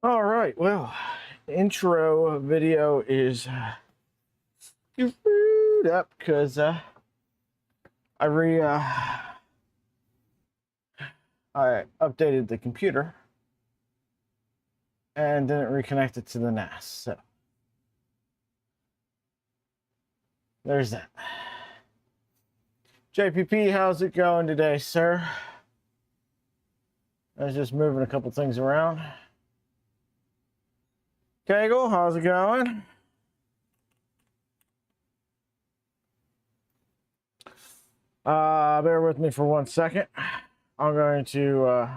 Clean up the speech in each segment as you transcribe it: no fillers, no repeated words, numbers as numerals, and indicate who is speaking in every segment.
Speaker 1: All right, well, intro video is screwed up because I updated the computer and didn't reconnect it to the NAS. So there's that. JPP, how's it going today, sir? I was just moving a couple things around. Kegel, how's it going? Bear with me for 1 second. I'm going to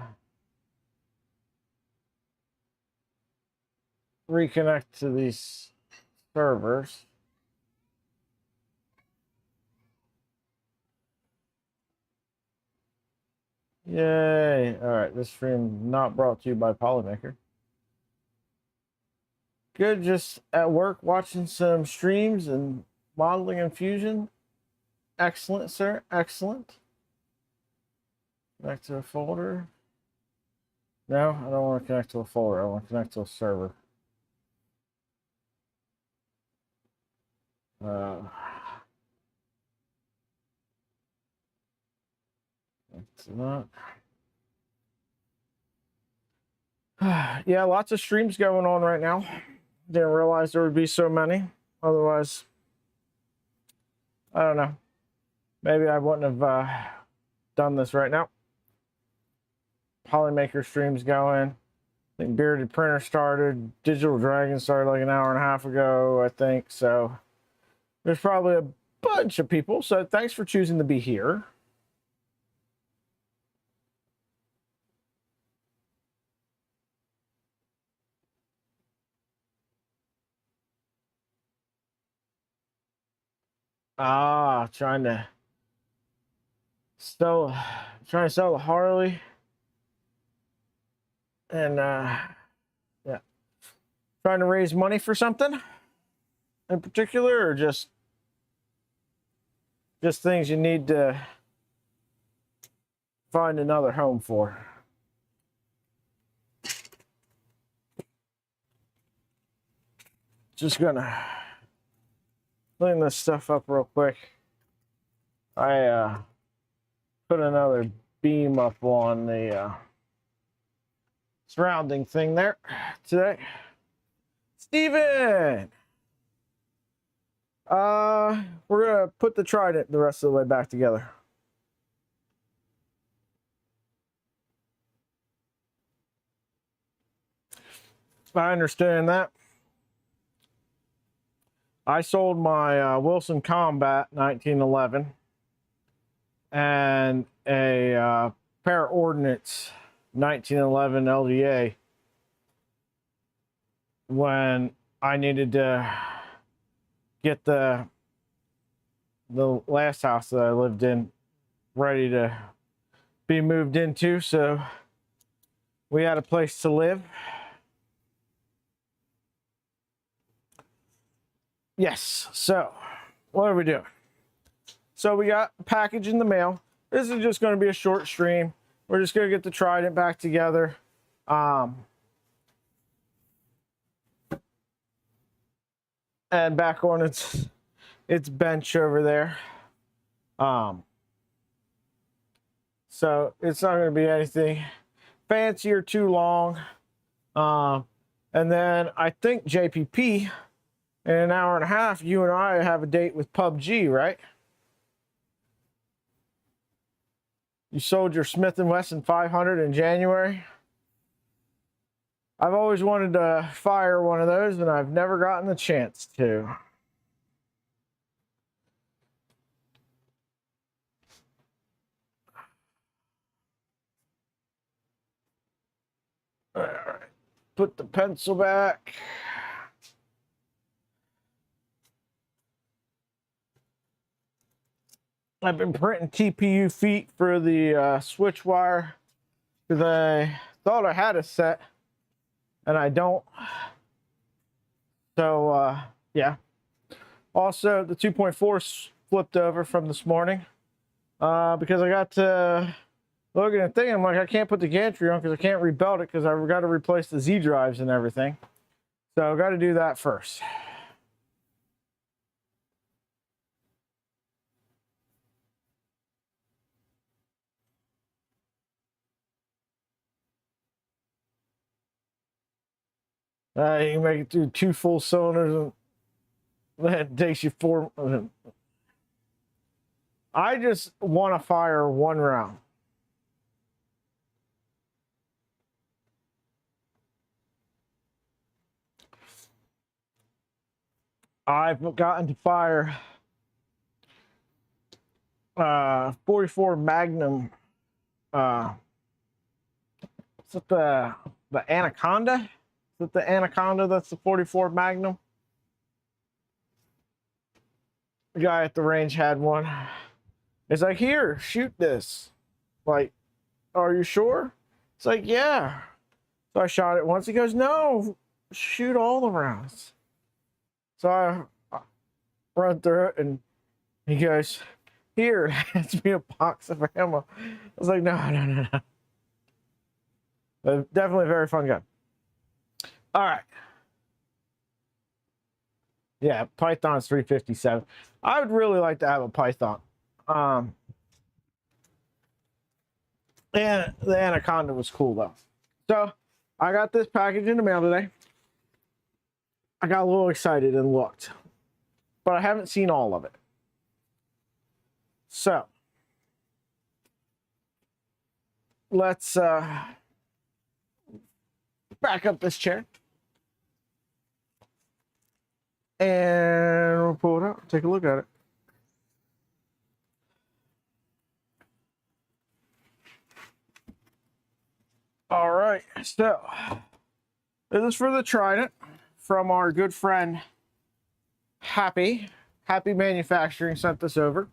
Speaker 1: reconnect to these servers. Yay. All right, this stream not brought to you by Polymaker. Good, just at work watching some streams and modeling in Fusion. Excellent, sir, excellent. Connect to a folder. No, I don't want to connect to a folder. I want to connect to a server. That's not. Yeah, lots of streams going on right now. Didn't realize there would be so many. Otherwise, I don't know. Maybe I wouldn't have done this right now. Polymaker streams going. I think Bearded Printer started. Digital Dragon started like an hour and a half ago, I think. So there's probably a bunch of people. So thanks for choosing to be here. Trying to sell the Harley. And yeah, trying to raise money for something in particular, or just things you need to find another home for. Just gonna clean this stuff up real quick. I put another beam up on the surrounding thing there today. Steven! We're gonna put the Trident the rest of the way back together. I understand that. I sold my Wilson Combat 1911 and a Para Ordnance 1911 LDA when I needed to get the last house that I lived in ready to be moved into, so we had a place to live. Yes, so what are we doing? So we got a package in the mail. This is just going to be a short stream. We're just going to get the Trident back together. And back on its bench over there. So it's not going to be anything fancy or too long. And then I think JPP, in an hour and a half, you and I have a date with PUBG, right? You sold your Smith & Wesson 500 in January. I've always wanted to fire one of those, and I've never gotten the chance to. All right, put the pencil back. I've been printing TPU feet for the switch wire because I thought I had a set and I don't. So yeah. Also, the 2.4 flipped over from this morning because I got to looking at the thing, I'm like, I can't put the gantry on because I can't rebuild it because I've got to replace the Z drives and everything. So I've got to do that first. You can make it through 2 full cylinders, and that takes you 4. I just want to fire 1 round. I've gotten to fire 44 Magnum. Is it the Anaconda? Is it the Anaconda that's the 44 Magnum? The guy at the range had one. It's like, here, shoot this. Like, are you sure? It's like, yeah. So I shot it once. He goes, no, shoot all the rounds. So I run through it, and he goes, here, hands me a box of ammo. I was like, no. But definitely a very fun gun. All right. Yeah, Python's 357. I would really like to have a Python. And the Anaconda was cool, though. So I got this package in the mail today. I got a little excited and looked, but I haven't seen all of it. So let's back up this chair. And we'll pull it out, take a look at it. All right, so this is for the Trident from our good friend Happy Manufacturing sent this over.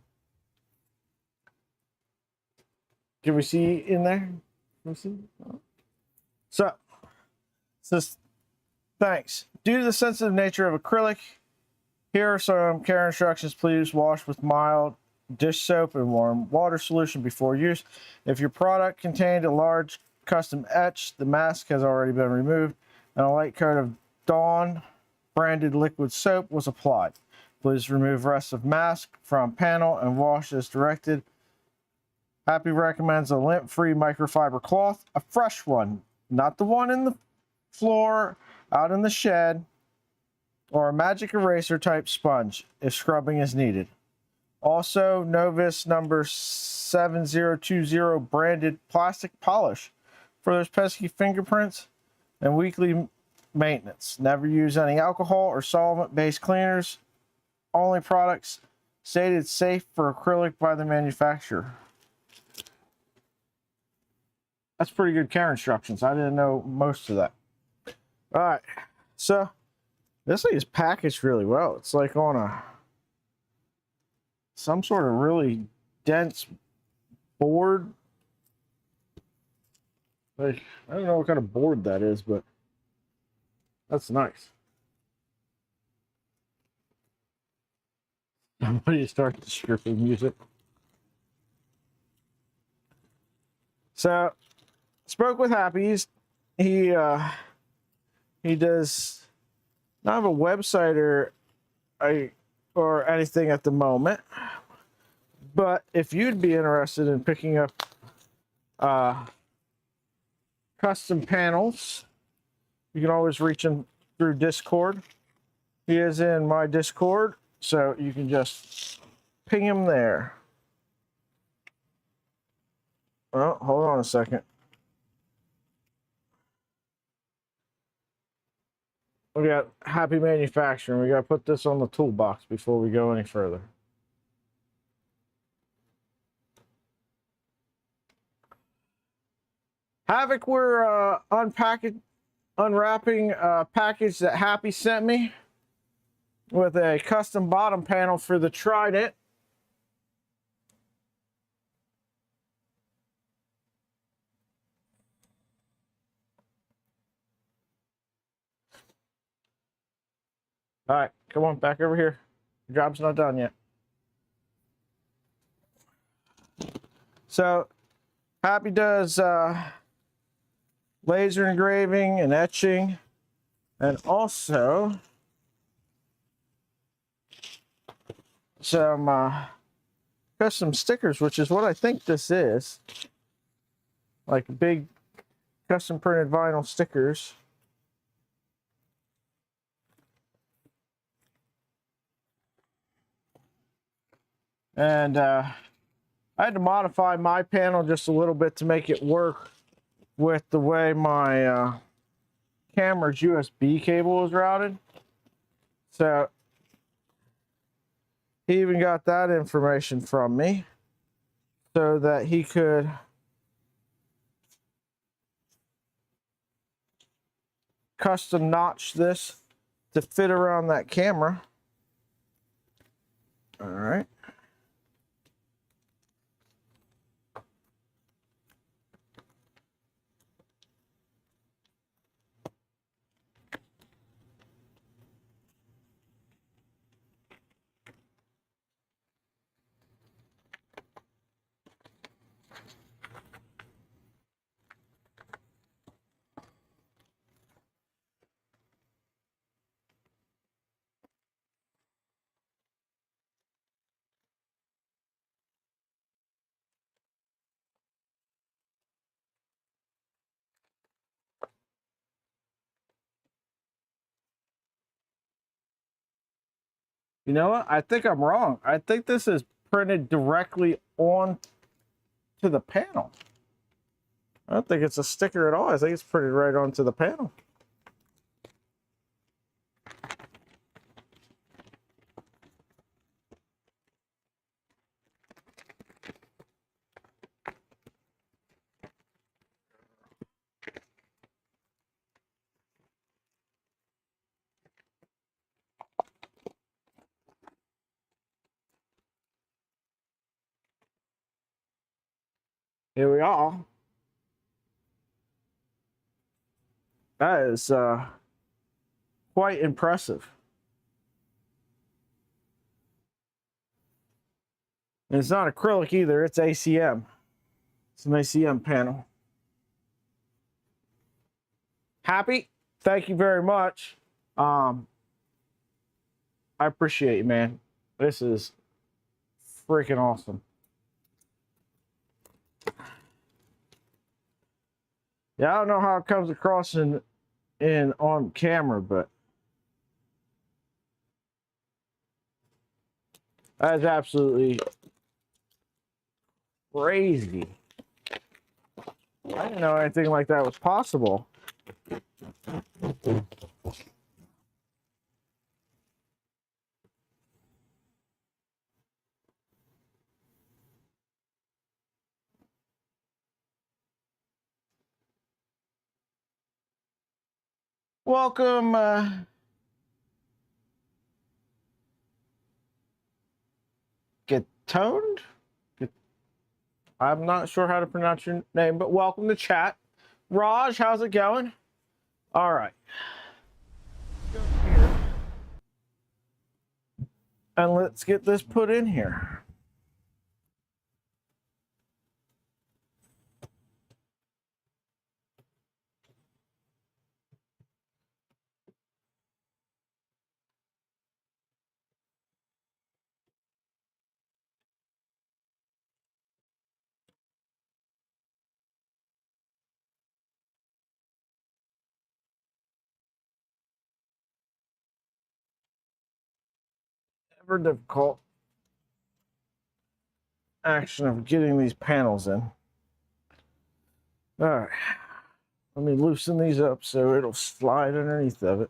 Speaker 1: Can we see in there? Can we see? So, it says, thanks. Due to the sensitive nature of acrylic, here are some care instructions. Please wash with mild dish soap and warm water solution before use. If your product contained a large custom etch, the mask has already been removed, and a light coat of Dawn branded liquid soap was applied. Please remove rest of mask from panel and wash as directed. Happy recommends a lint-free microfiber cloth, a fresh one, not the one in the floor out in the shed, or a magic eraser type sponge if scrubbing is needed. Also, Novus number 7020 branded plastic polish for those pesky fingerprints and weekly maintenance. Never use any alcohol or solvent-based cleaners. Only products stated safe for acrylic by the manufacturer. That's pretty good care instructions. I didn't know most of that. All right, so this thing is packaged really well. It's like on some sort of really dense board. Like, I don't know what kind of board that is, but that's nice. Somebody start the stripping music. So, spoke with Happy. He does not have a website or anything at the moment, but if you'd be interested in picking up custom panels, you can always reach him through Discord. He is in my Discord, so you can just ping him there. Oh, hold on a second. We got Happy Manufacturing. We got to put this on the toolbox before we go any further. Havoc, we're unwrapping a package that Happy sent me with a custom bottom panel for the Trident. All right, come on, back over here. Your job's not done yet. So, Happy does laser engraving and etching, and also some custom stickers, which is what I think this is. Like big custom printed vinyl stickers. And I had to modify my panel just a little bit to make it work with the way my camera's USB cable is routed. So he even got that information from me so that he could custom notch this to fit around that camera. All right. You know what? I think I'm wrong. I think this is printed directly on to the panel. I don't think it's a sticker at all. I think it's printed right onto the panel. Here we are. That is quite impressive. And it's not acrylic either, it's ACM. It's an ACM panel. Happy? Thank you very much. I appreciate you, man. This is freaking awesome. Yeah, I don't know how it comes across in on camera, but that is absolutely crazy. I didn't know anything like that was possible. Welcome, Get Toned? I'm not sure how to pronounce your name, but welcome to chat. Raj, how's it going? All right. Go here. And let's get this put in here. Ever difficult action of getting these panels in. All right. Let me loosen these up so it'll slide underneath of it.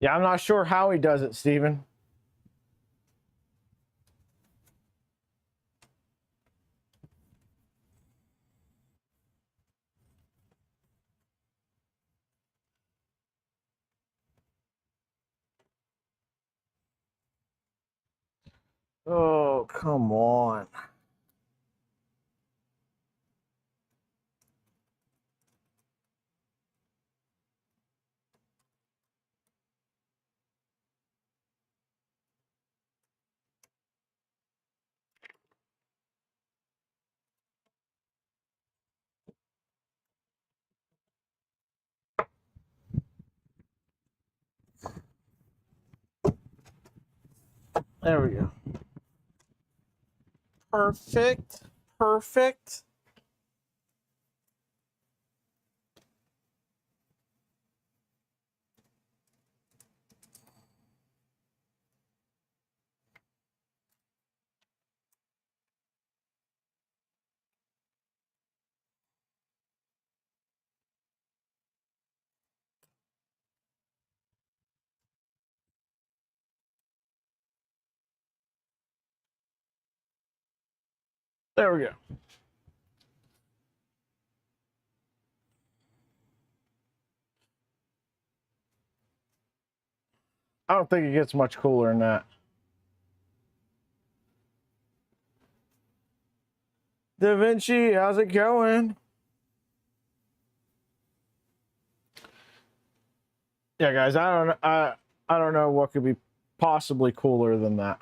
Speaker 1: Yeah, I'm not sure how he does it, Steven. Oh, come on. There we go. Perfect. Perfect. There we go. I don't think it gets much cooler than that. Da Vinci, how's it going? Yeah, guys, I don't know what could be possibly cooler than that.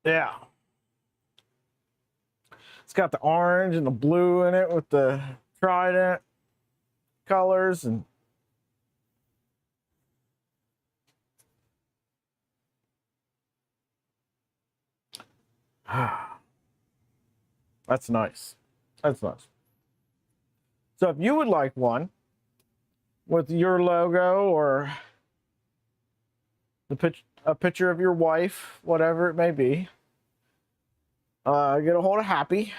Speaker 1: Yeah. It's got the orange and the blue in it with the Trident colors, and that's nice. That's nice. So if you would like one with your logo or a picture of your wife, whatever it may be, get a hold of Happy.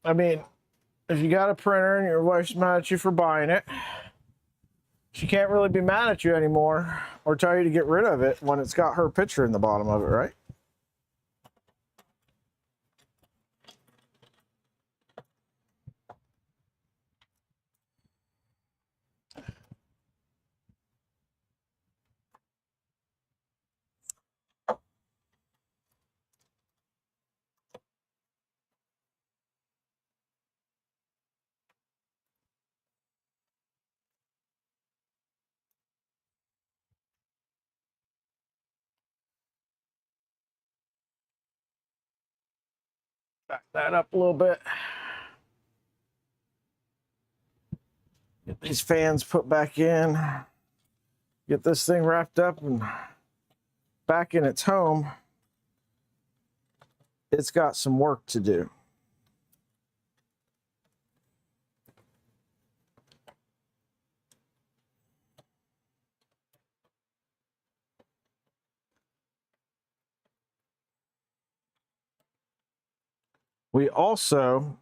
Speaker 1: I mean, if you got a printer and your wife's mad at you for buying it, she can't really be mad at you anymore or tell you to get rid of it when it's got her picture in the bottom of it, right? Back that up a little bit. Get these fans put back in. Get this thing wrapped up and back in its home. It's got some work to do. We also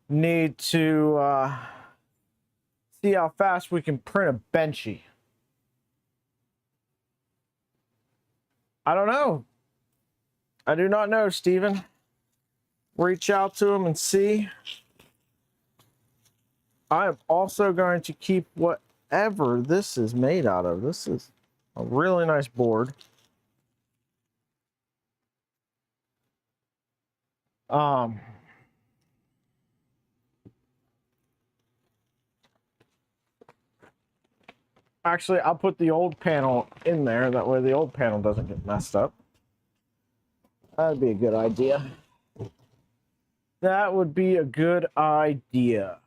Speaker 1: need to see how fast we can print a Benchy. I don't know. I do not know, Steven. Reach out to him and see. I am also going to keep whatever this is made out of. This is a really nice board. Actually, I'll put the old panel in there. That way the old panel doesn't get messed up. That'd be a good idea. That would be a good idea.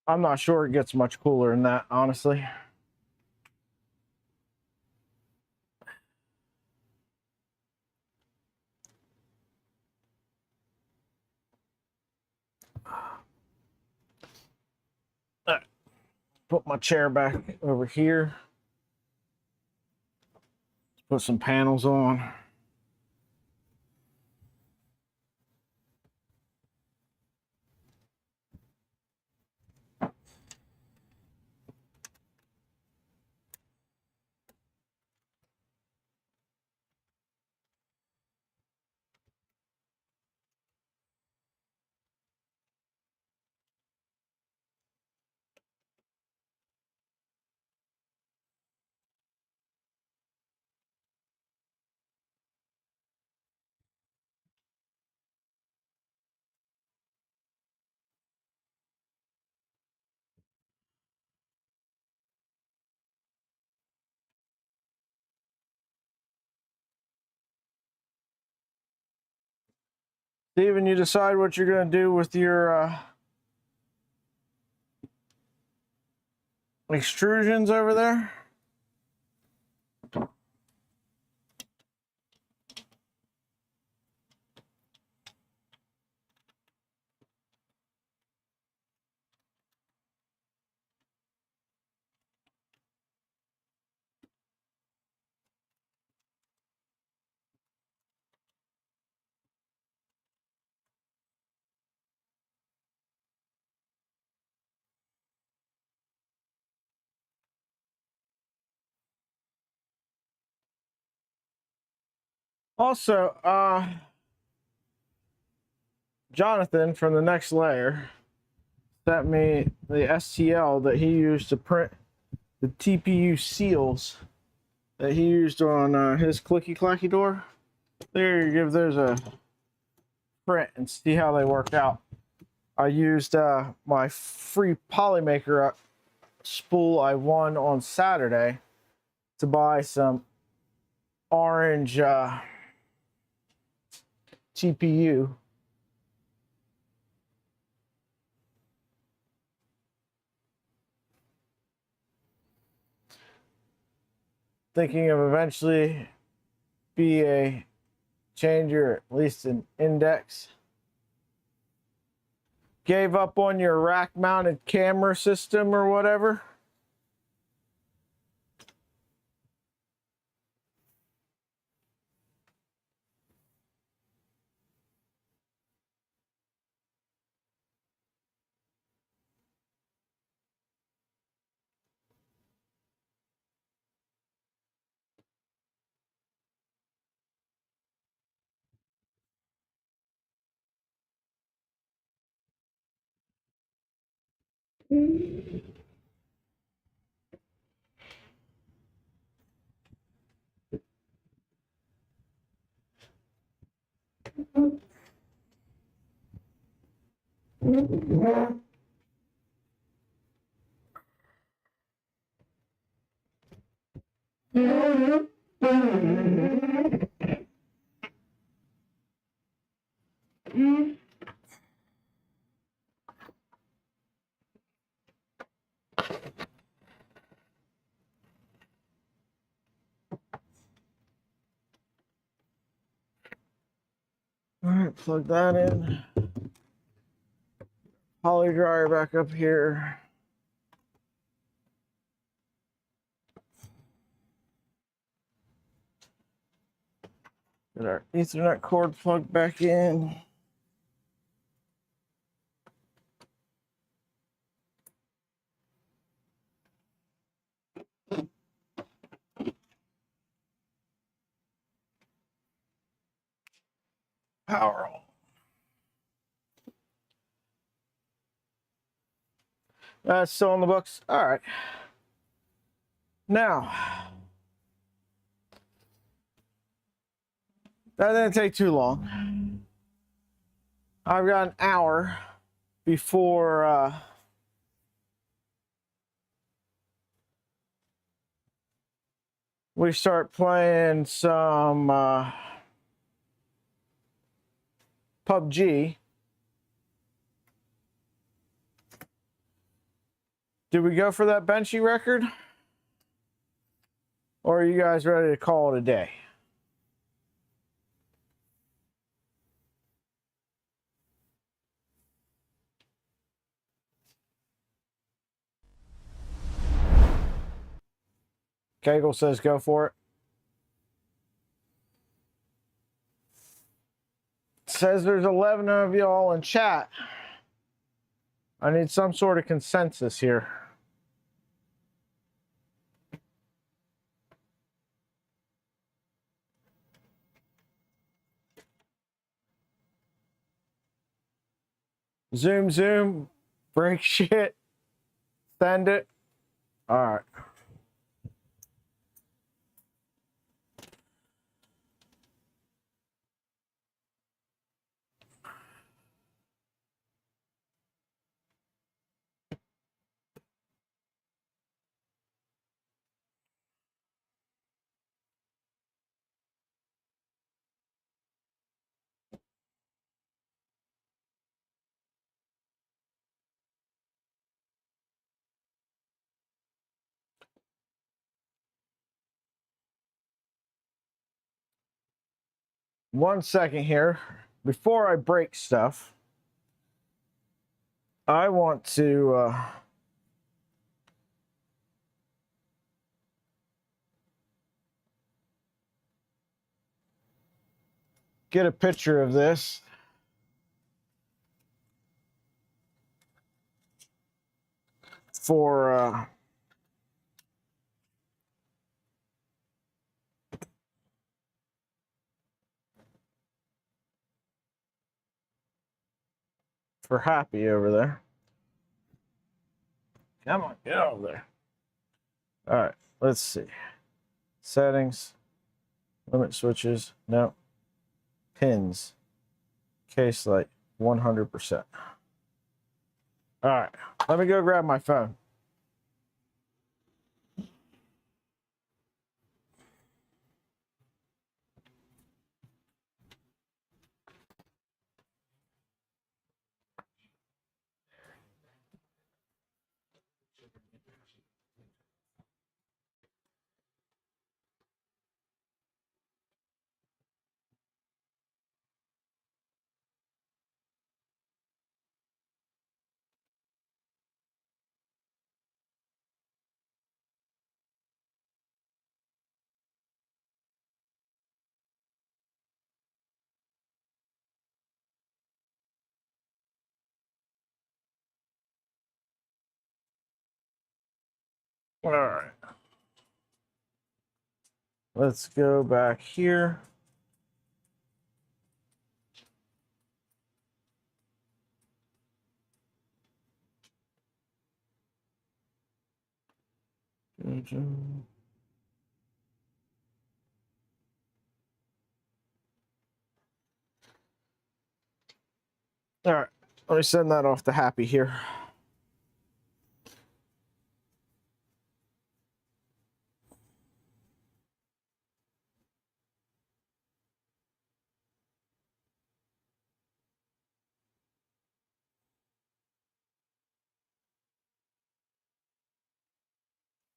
Speaker 1: I'm not sure it gets much cooler than that, honestly. Put my chair back over here. Put some panels on. Steven, you decide what you're going to do with your extrusions over there? Also, Jonathan from the Next Layer sent me the STL that he used to print the TPU seals that he used on his clicky clacky door. There, you give those a print and see how they worked out. I used my free Polymaker spool I won on Saturday to buy some orange TPU. Thinking of eventually be a changer, at least an index. Gave up on your rack mounted camera system or whatever. All right, plug that in. Poly dryer back up here. Get our Ethernet cord plugged back in. Power on. That's still in the books. All right. Now, that didn't take too long. I've got an hour before we start playing some PUBG. Did we go for that Benchy record? Or are you guys ready to call it a day? Kegel says go for it. Says there's 11 of y'all in chat. I need some sort of consensus here. Zoom, break shit, send it. All right. One second here. Before I break stuff, I want to get a picture of this. For Happy over there. Come on, get over there. All right, let's see. Settings, limit switches, no. Pins, case light, 100%. All right, let me go grab my phone. All right. Let's go back here. All right, let me send that off to Happy here.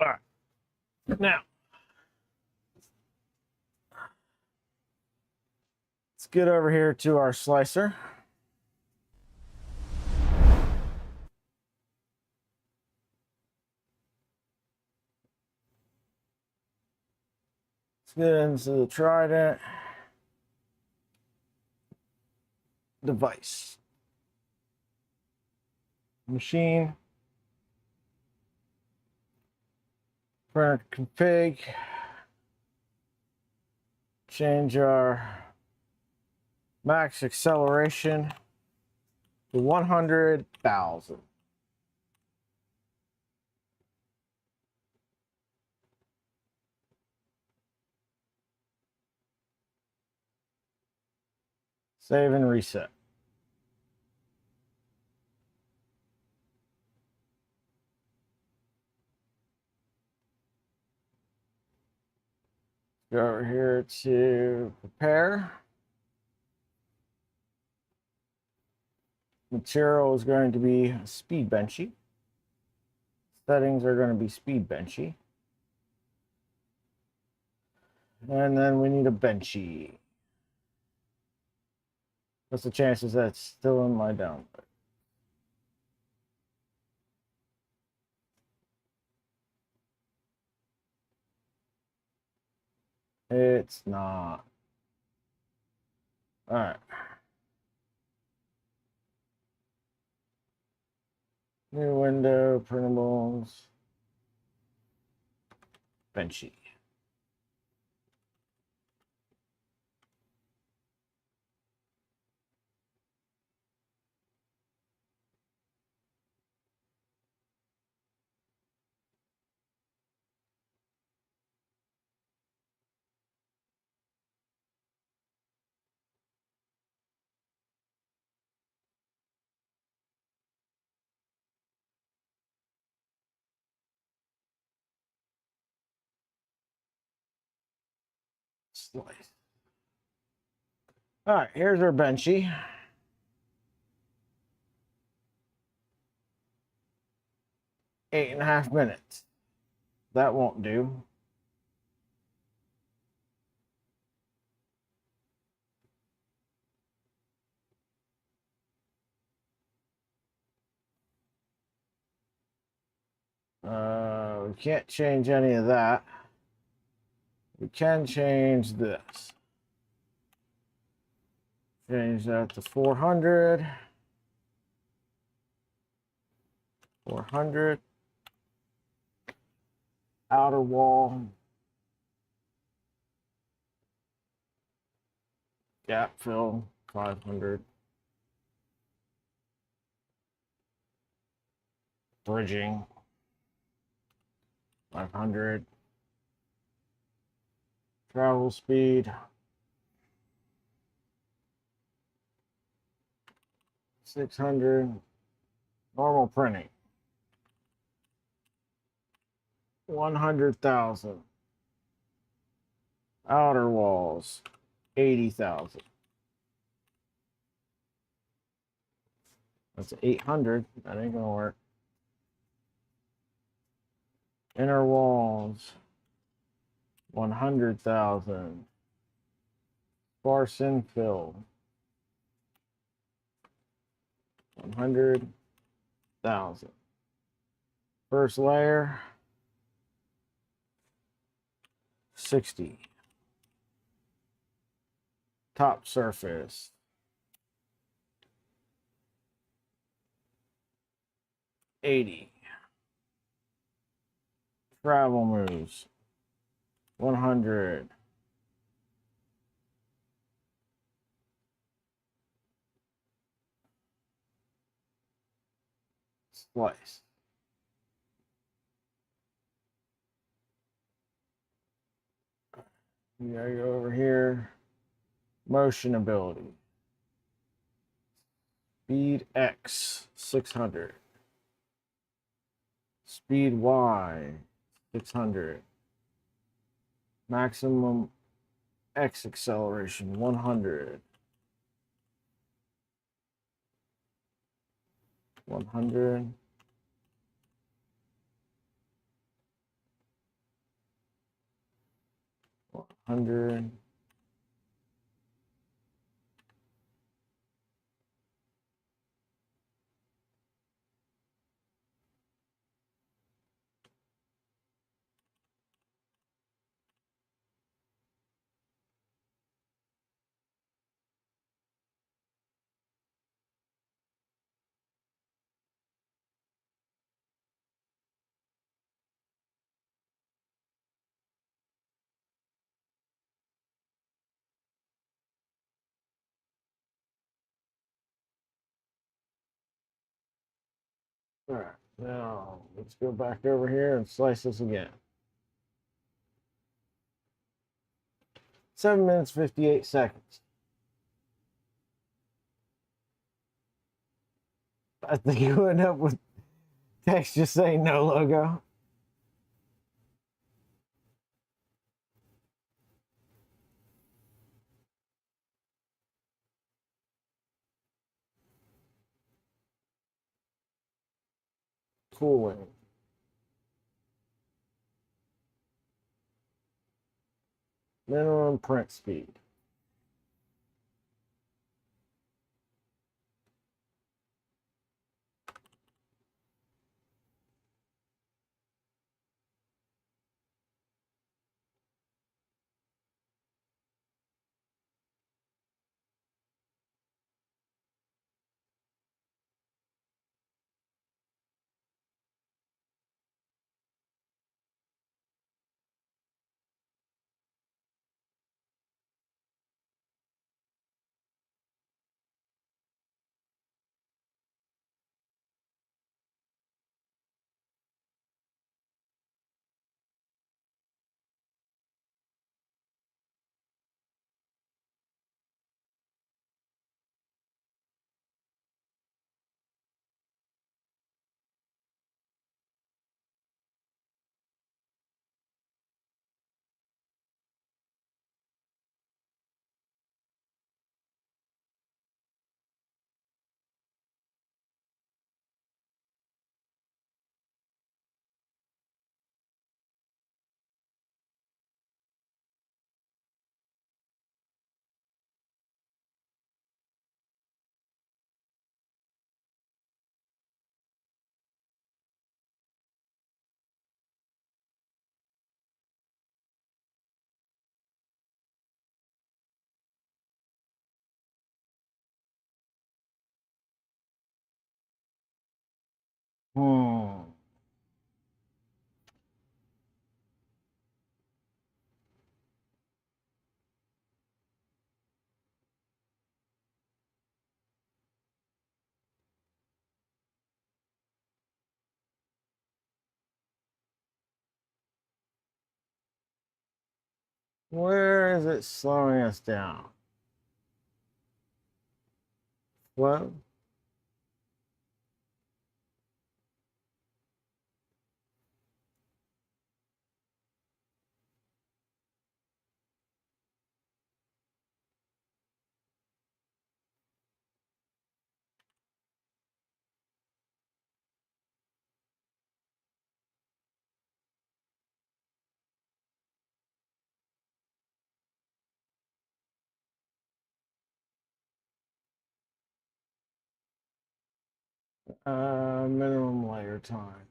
Speaker 1: All right, now let's get over here to our slicer. Let's get into the Trident device. Machine. Printer config. Change our max acceleration to 100,000. Save and reset. Go over here to prepare. Material is going to be speed benchy. Settings are going to be speed Benchy. And then we need a Benchy. What's the chances that's still in my download? It's not. All right. New window, printables, Benchy. Slice. All right, here's our Benchy. Eight and a half minutes. That won't do. We can't change any of that. We can change this. Change that to 400. 400. Outer wall. Gap fill, 500. Bridging, 500. Travel speed, 600. Normal printing, 100,000. Outer walls, 80,000. That's 800. That ain't gonna work. Inner walls, 100,000. Sparse infill, 100,000. First layer, 60. Top surface, 80. Travel moves, 100. Splice. You gotta go over here. Motion ability. Speed X, 600. Speed Y, 600. Maximum X acceleration, 100. 100. 100. All right, now let's go back over here and slice this again. 7 minutes, 58 seconds. I think you end up with text just saying no logo. Cooling. minimum print speed. Hmm. Where is it slowing us down? Flow? Minimum layer time.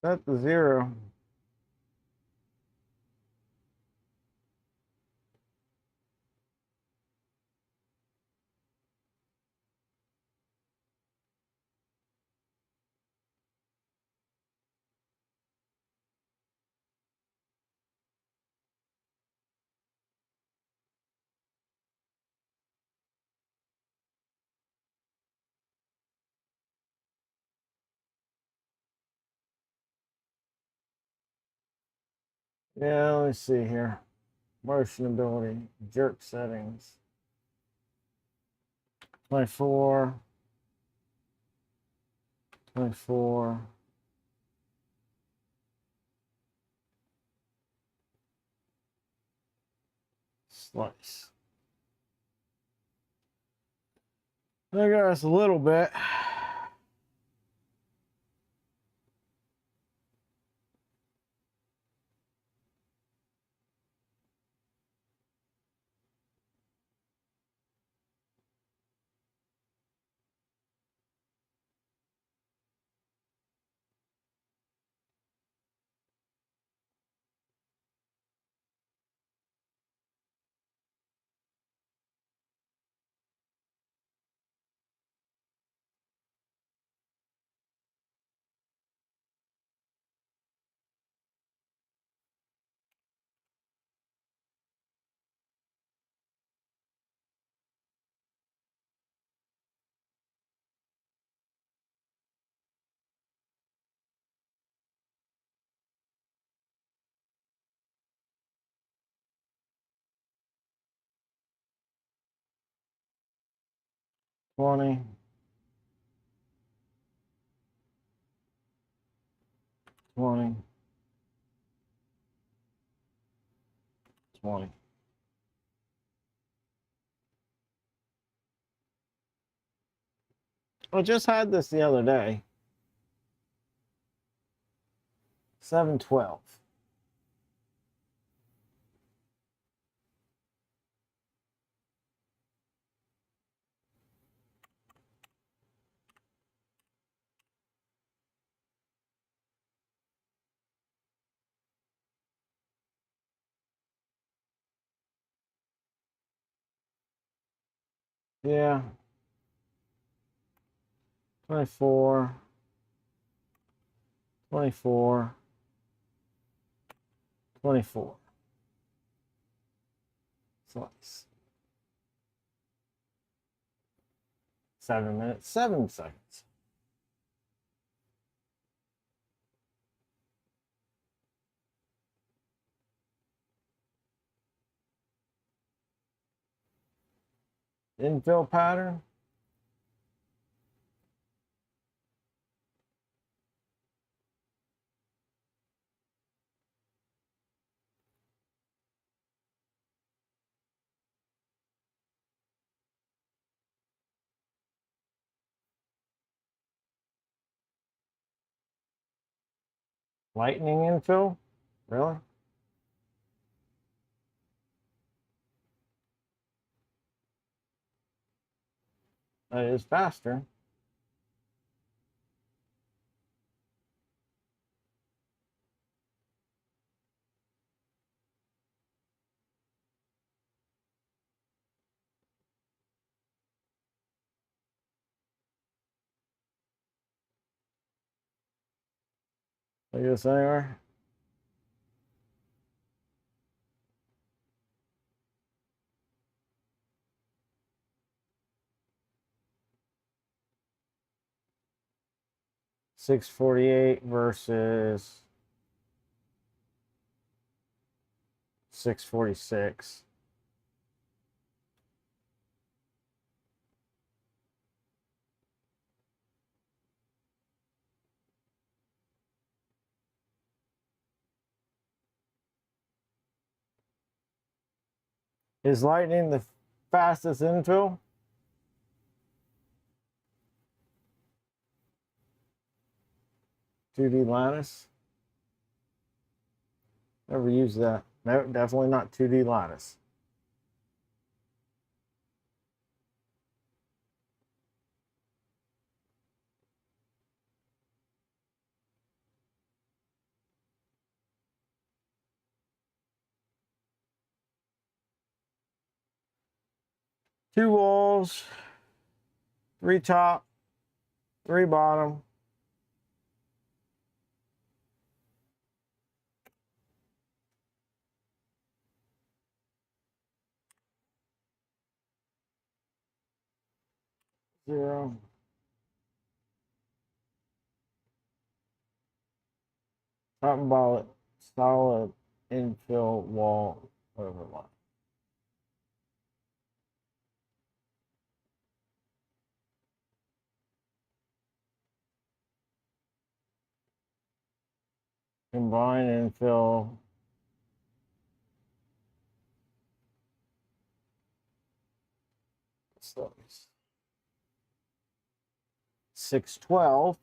Speaker 1: Set the 0. Yeah, let me see here. Motion ability, jerk settings. 24. 24. Slice. I got us a little bit. 20, 20, 20. I just had this the other day. 712. Yeah. 24. 24. 24. Slice. 7 minutes, 7 seconds. Infill pattern. Lightning infill? Really? That is faster. I guess anywhere. $6.48 versus $6.46. Is lightning the fastest infill? $2D lattice? Never used that. No, definitely not 2D lattice. Two walls, 3 top, 3 bottom. Zero. Top and bottom, solid infill wall overlap. Combine infill. Slice. 612.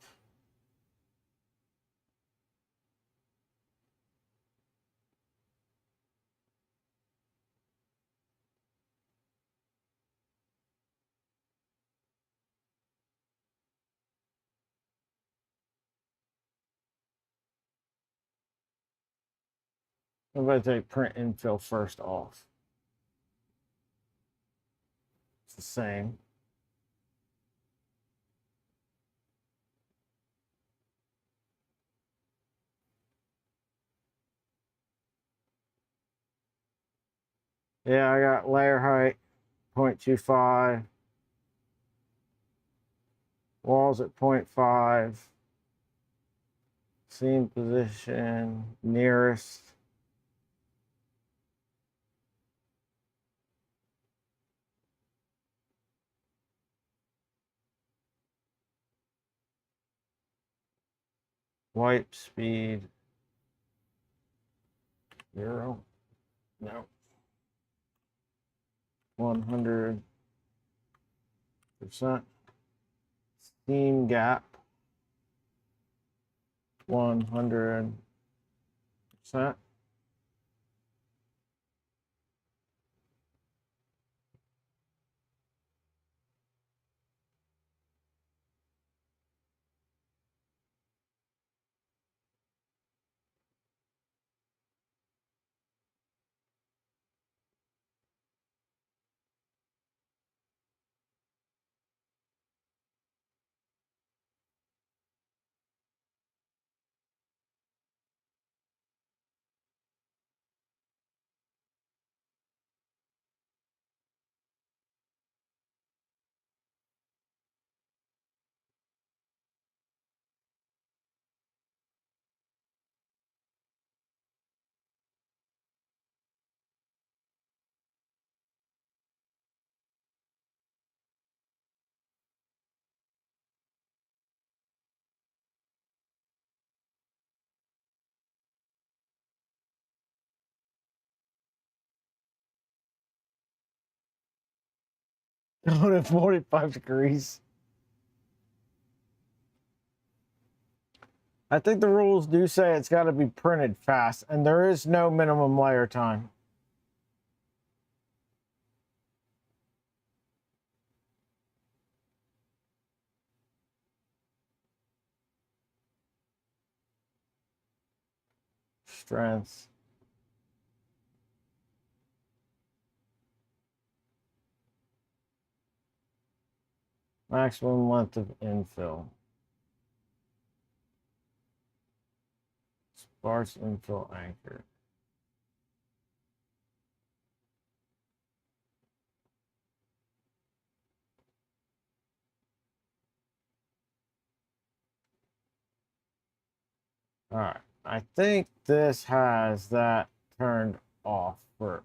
Speaker 1: I'm going to take print infill first off. It's the same. Yeah, I got layer height 0.25. Walls at 0.5. Seam position nearest. Wipe speed 0. No. 100%. Steam gap 100%. Going at 45 degrees. I think the rules do say it's got to be printed fast, and there is no minimum layer time. Strengths. Maximum length of infill. Sparse infill anchor. All right. I think this has that turned off for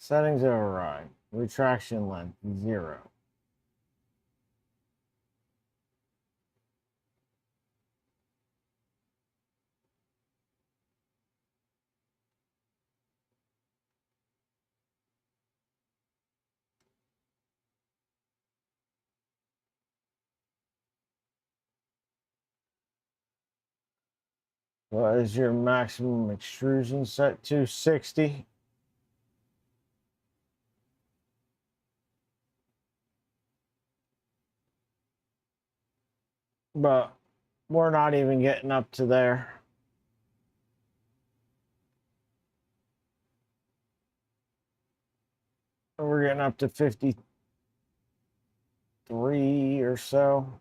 Speaker 1: settings override. Retraction length 0. What is your maximum extrusion set to? 60. But we're not even getting up to there. We're getting up to 53 or so.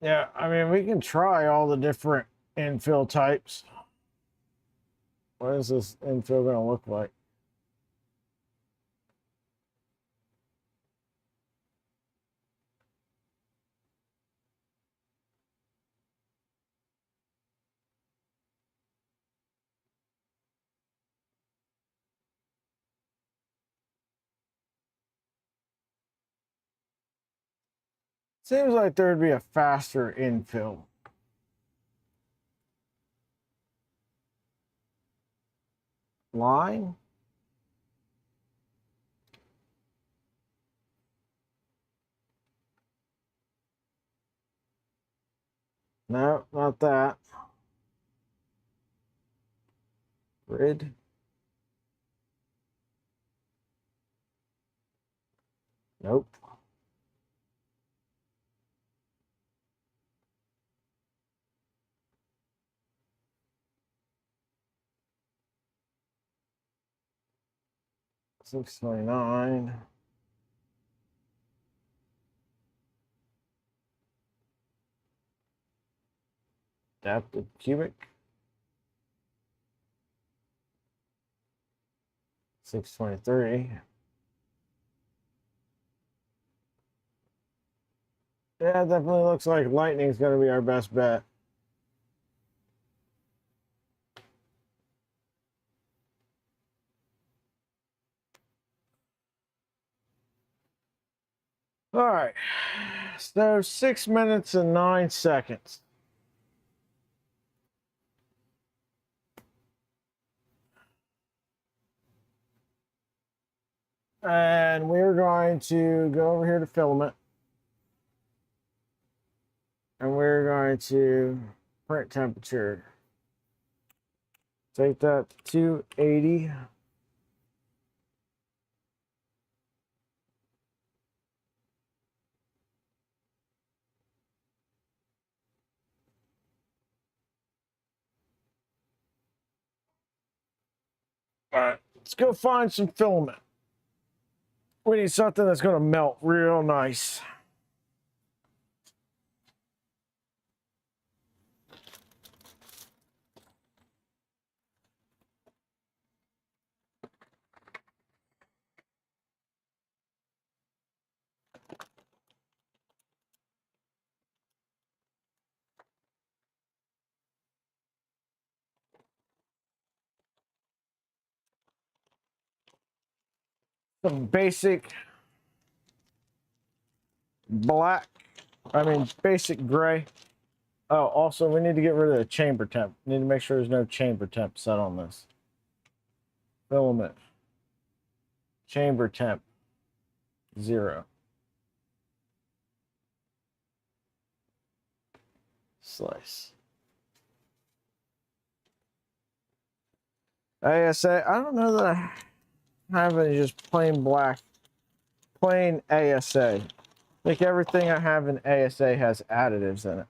Speaker 1: Yeah, I mean, we can try all the different infill types. What is this infill going to look like? Seems like there'd be a faster infill. Line? No, not that. Grid? Nope. $6.29. Adaptive cubic. 623. Yeah, it definitely looks like lightning's going to be our best bet. All right, so 6 minutes and 9 seconds. And we're going to go over here to filament. And we're going to print temperature. Take that to 280. All right, let's go find some filament. We need something that's going to melt real nice. Some basic basic gray. Oh, also we need to get rid of the chamber temp. We need to make sure there's no chamber temp set on this. Filament. Chamber temp. 0. Slice. ASA. I don't know that I have any just plain black. Plain ASA. I think everything I have in ASA has additives in it.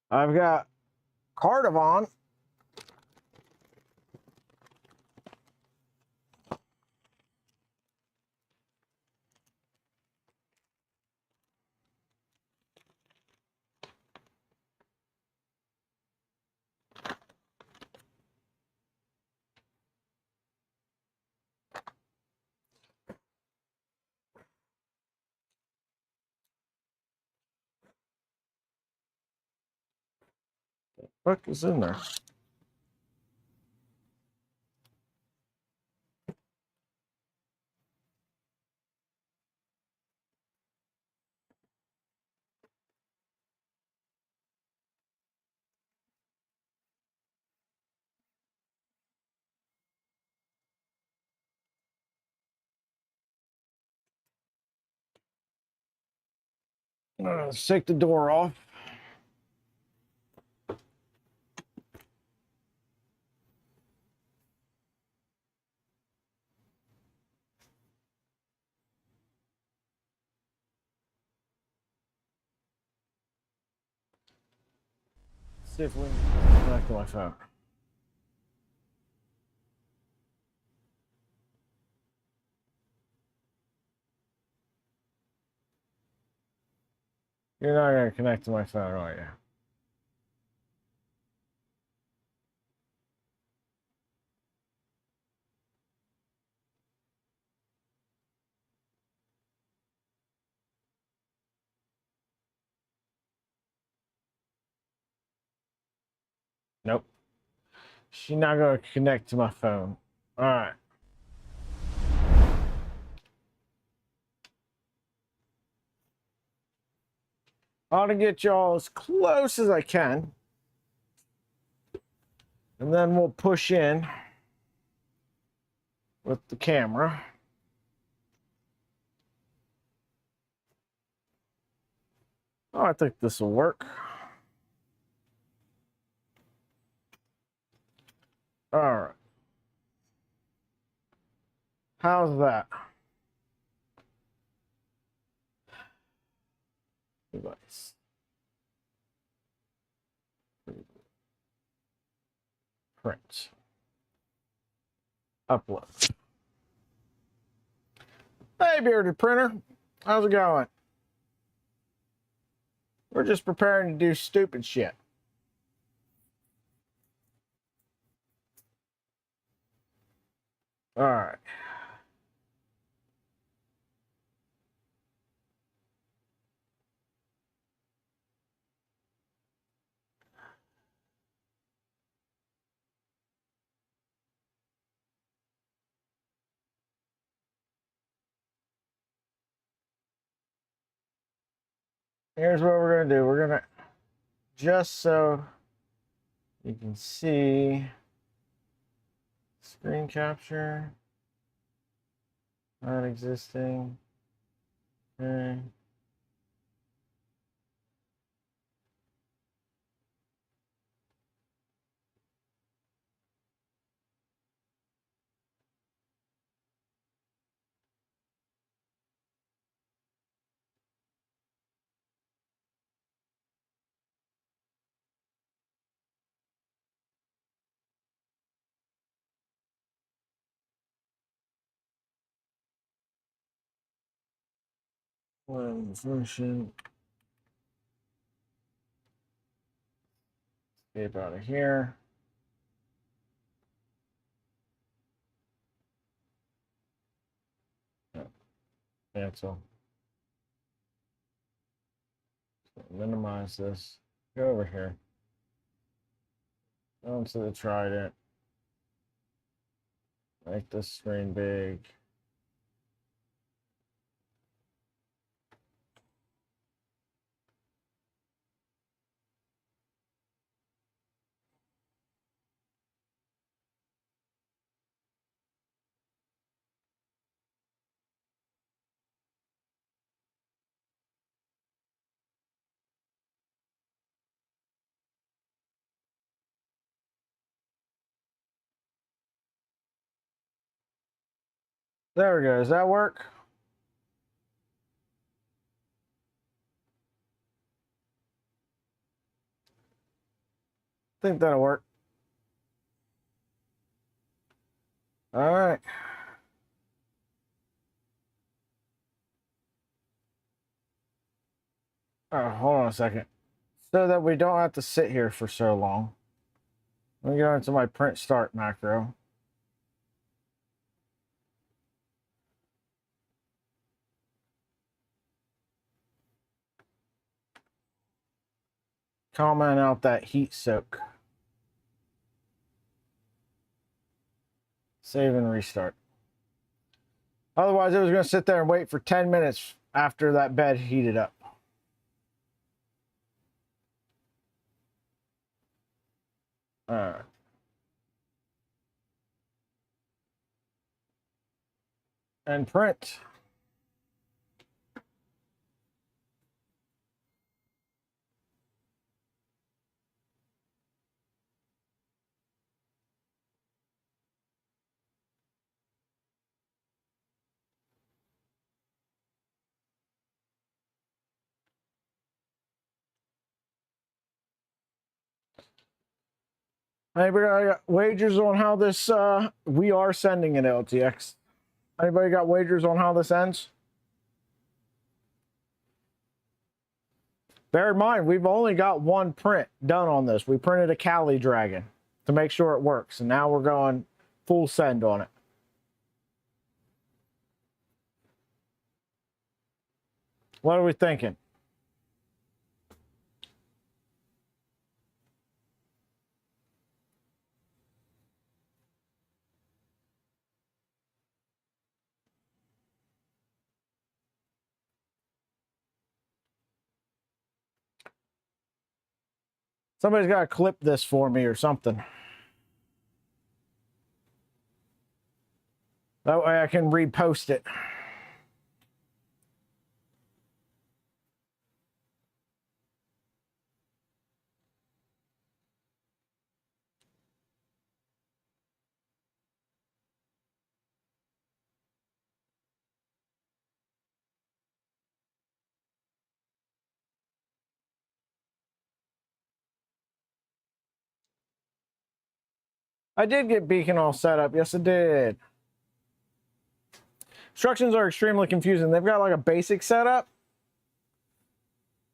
Speaker 1: I've got Cardavon. What is in there? Let's take the door off. See if we can connect to my phone. You're not going to connect to my phone, are you? Nope. She's not going to connect to my phone. All right. I want to get y'all as close as I can. And then we'll push in with the camera. Oh, I think this will work. All right. How's that? Device. Print. Upload. Hey, bearded printer. How's it going? We're just preparing to do stupid shit. All right. Here's what we're going to do. We're going to, just so you can see, screen capture, not existing. Okay. One function. Escape out of here. Cancel. So minimize this. Go over here. Go into the Trident. Make this screen big. There we go. Does that work? I think that'll work. All right. Oh, hold on a second. So that we don't have to sit here for so long, let me go into my print start macro. Comment out that heat soak. Save and restart. Otherwise, it was going to sit there and wait for 10 minutes after that bed heated up. All right. And print. Anybody got wagers on how this, we are sending an LTX. Anybody got wagers on how this ends? Bear in mind, we've only got one print done on this. We printed a Cali Dragon to make sure it works. And now we're going full send on it. What are we thinking? Somebody's got to clip this for me or something. That way I can repost it. I did get Beacon all set up. Yes, I did. Instructions are extremely confusing. They've got like a basic setup.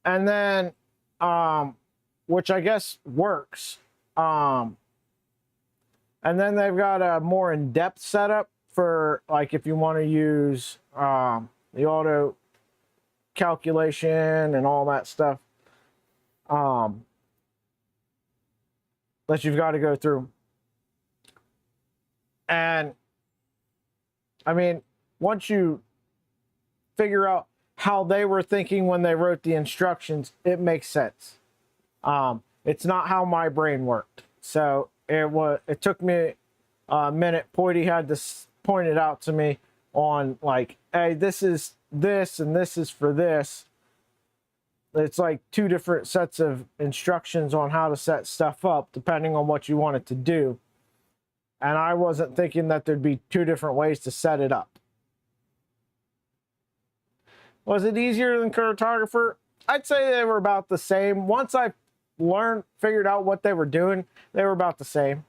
Speaker 1: And then which I guess works. And then they've got a more in-depth setup for like if you want to use the auto calculation and all that stuff that you've got to go through. And I mean, once you figure out how they were thinking when they wrote the instructions, it makes sense. It's not how my brain worked. So it took me a minute. Poity had to point it out to me on like, hey, this is this and this is for this. It's like two different sets of instructions on how to set stuff up depending on what you want it to do. And I wasn't thinking that there'd be two different ways to set it up. Was it easier than Cartographer? I'd say they were about the same. Once I figured out what they were doing, they were about the same.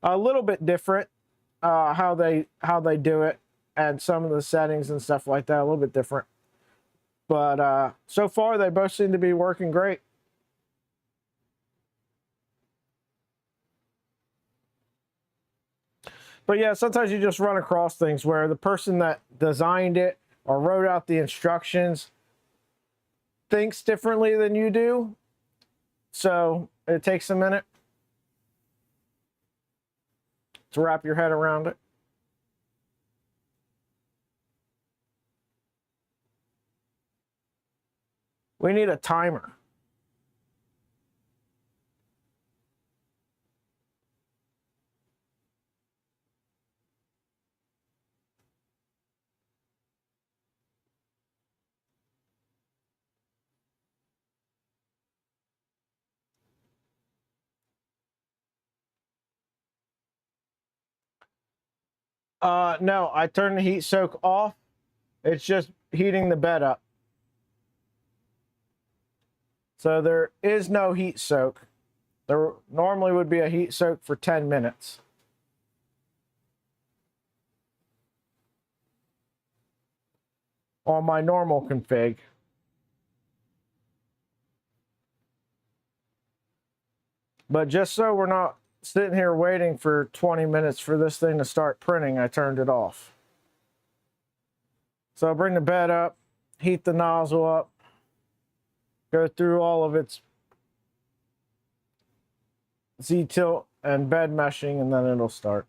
Speaker 1: A little bit different how they do it, and some of the settings and stuff like that a little bit different. But so far they both seem to be working great. But yeah, sometimes you just run across things where the person that designed it or wrote out the instructions thinks differently than you do. So it takes a minute to wrap your head around it. We need a timer. No, I turned the heat soak off. It's just heating the bed up. So there is no heat soak. There normally would be a heat soak for 10 minutes. On my normal config. But just so we're not sitting here waiting for 20 minutes for this thing to start printing, I turned it off. So I'll bring the bed up, heat the nozzle up, go through all of its Z-tilt and bed meshing, and then it'll start.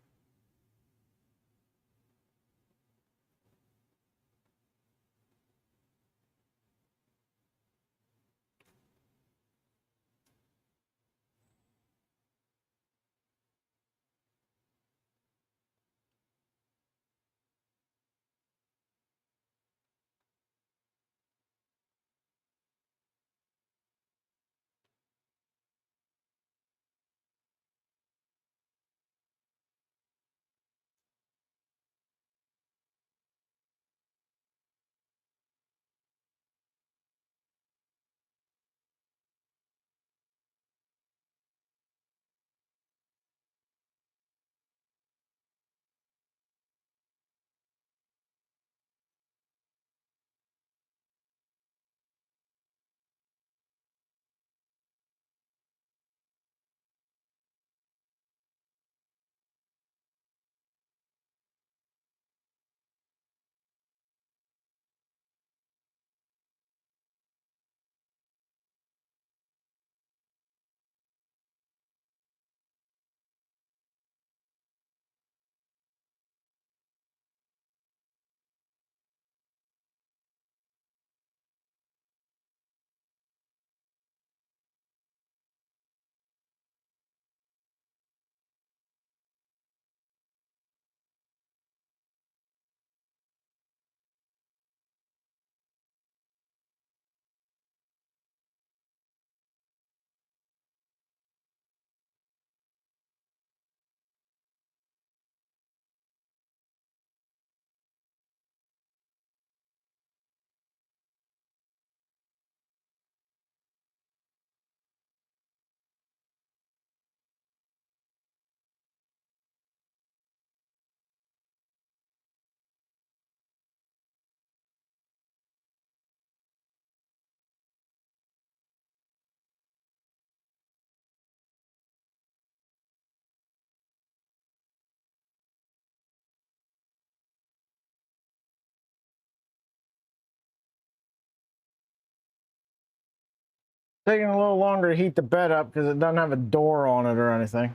Speaker 1: Taking a little longer to heat the bed up because it doesn't have a door on it or anything.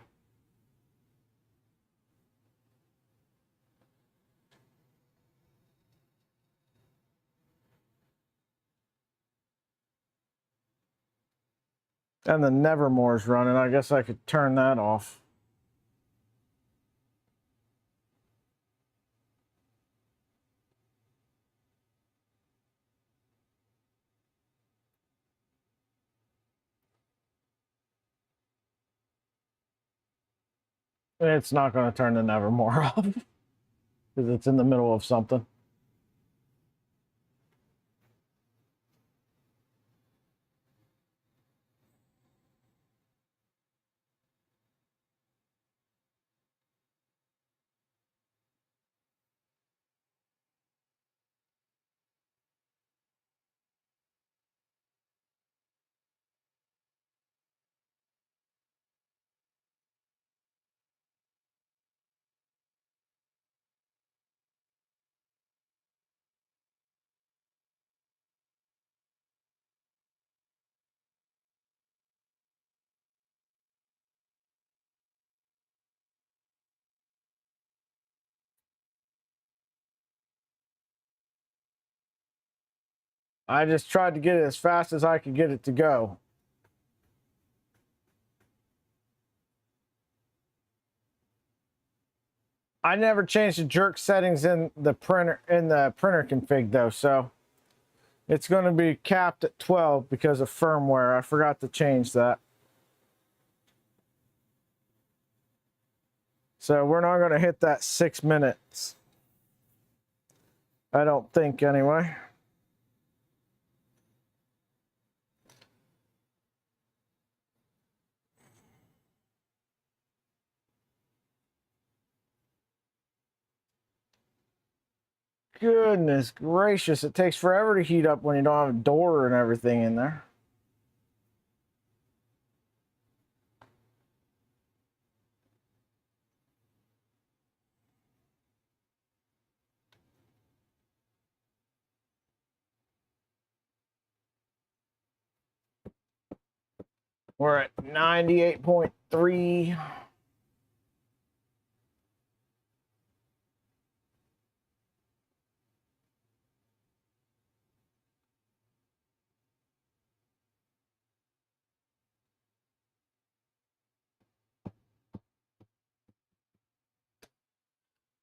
Speaker 1: And the Nevermore's running. I guess I could turn that off. It's not going to turn the Nevermore off because it's in the middle of something. I just tried to get it as fast as I could get it to go. I never changed the jerk settings in the printer config though, so it's going to be capped at 12 because of firmware. I forgot to change that. So we're not going to hit that 6 minutes. I don't think anyway. Goodness gracious, it takes forever to heat up when you don't have a door and everything in there. We're at 98.3.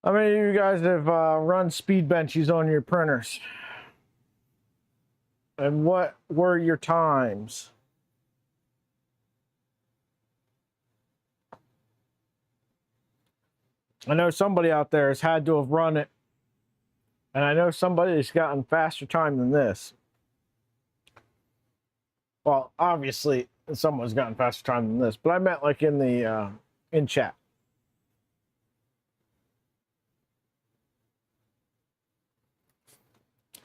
Speaker 1: How many of you guys have run speed benches on your printers? And what were your times? I know somebody out there has had to have run it, and I know somebody has gotten faster time than this. Well, obviously, someone's gotten faster time than this, but I meant like in the in chat.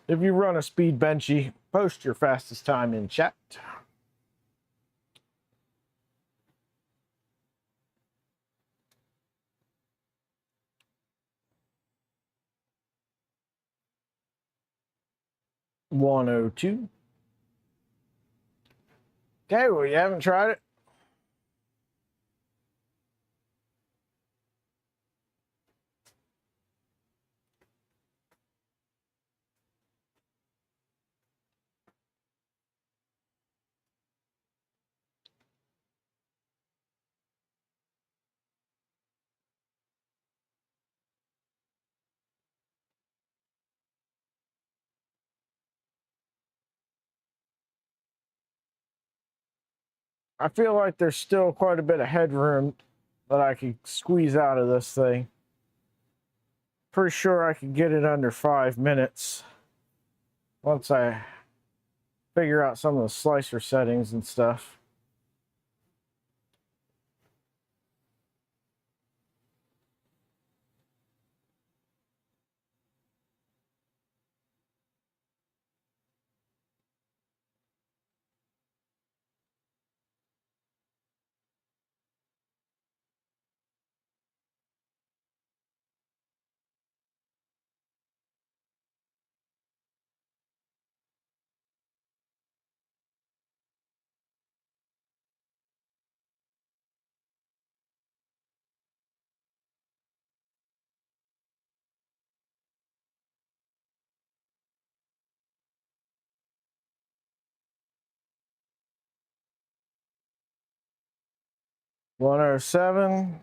Speaker 1: If you run a speed benchy, post your fastest time in chat. $102. Okay, well, you haven't tried it. I feel like there's still quite a bit of headroom that I could squeeze out of this thing. Pretty sure I could get it under 5 minutes once I figure out some of the slicer settings and stuff. 107.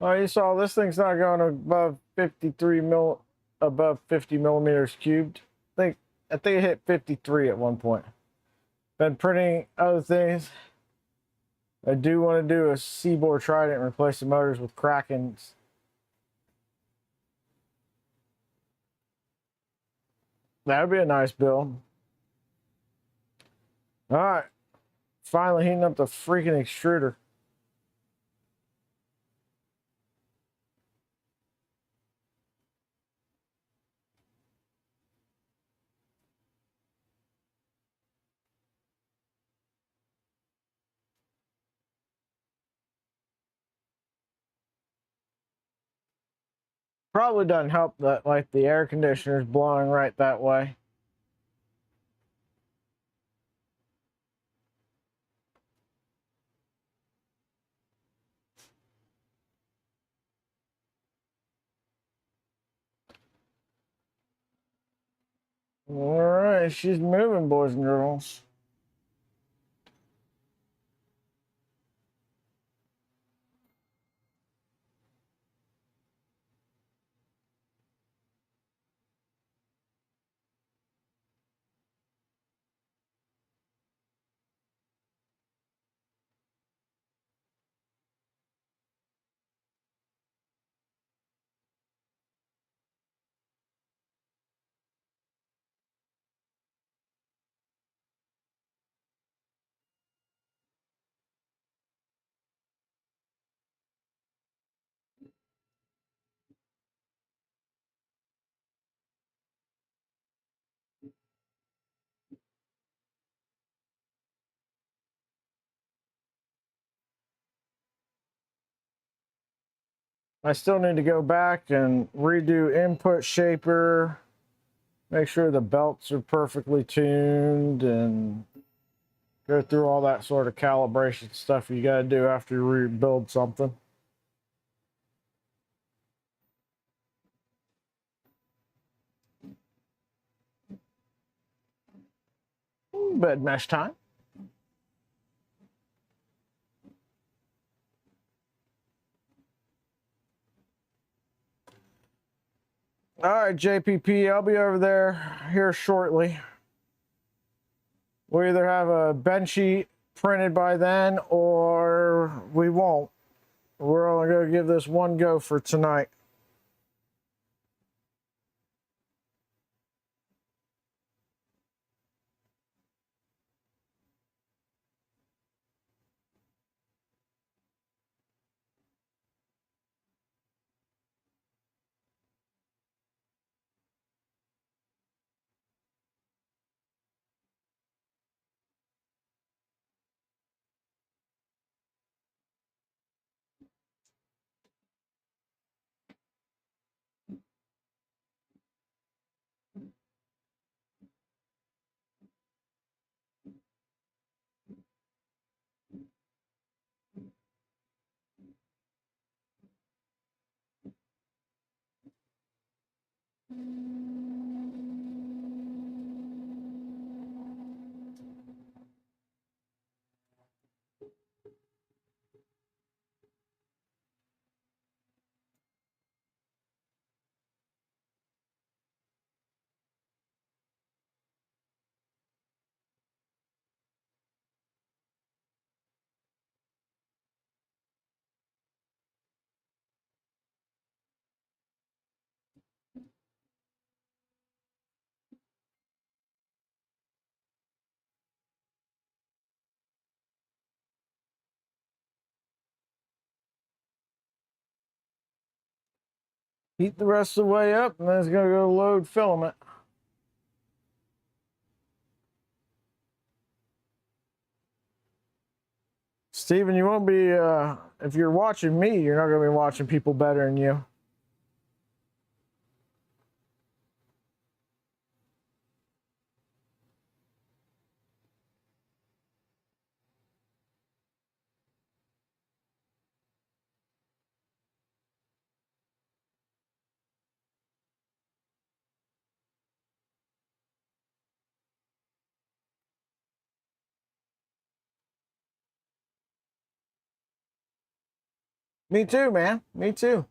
Speaker 1: Oh, you saw this thing's not going above 50 millimeters cubed. I think it hit 53 at one point. Been printing other things. I do want to do a Seaboard Trident and replace the motors with Krakens. That would be a nice build. All right. Finally heating up the freaking extruder. Probably doesn't help that like the air conditioner is blowing right that way. All right, she's moving, boys and girls. I still need to go back and redo input shaper, make sure the belts are perfectly tuned, and go through all that sort of calibration stuff you got to do after you rebuild something. Bed mesh time. All right, JPP, I'll be over there here shortly. We'll either have a Benchy printed by then or we won't. We're only going to give this one go for tonight. Heat the rest of the way up, and then it's going to go load filament. Steven, you won't be, if you're watching me, you're not going to be watching people better than you. Me too, man. Me too.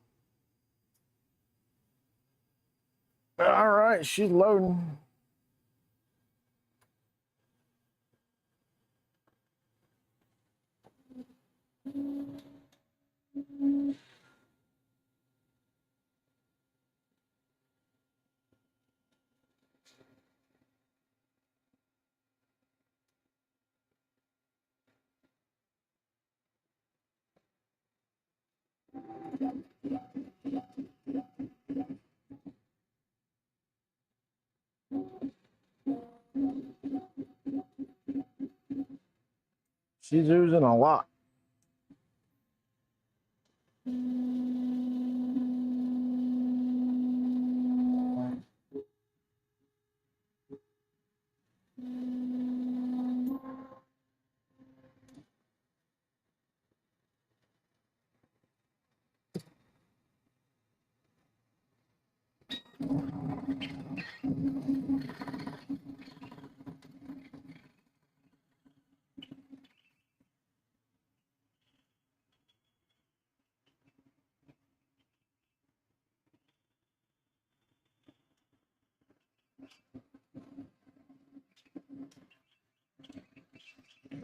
Speaker 1: All right, she's loading. She's oozing a lot.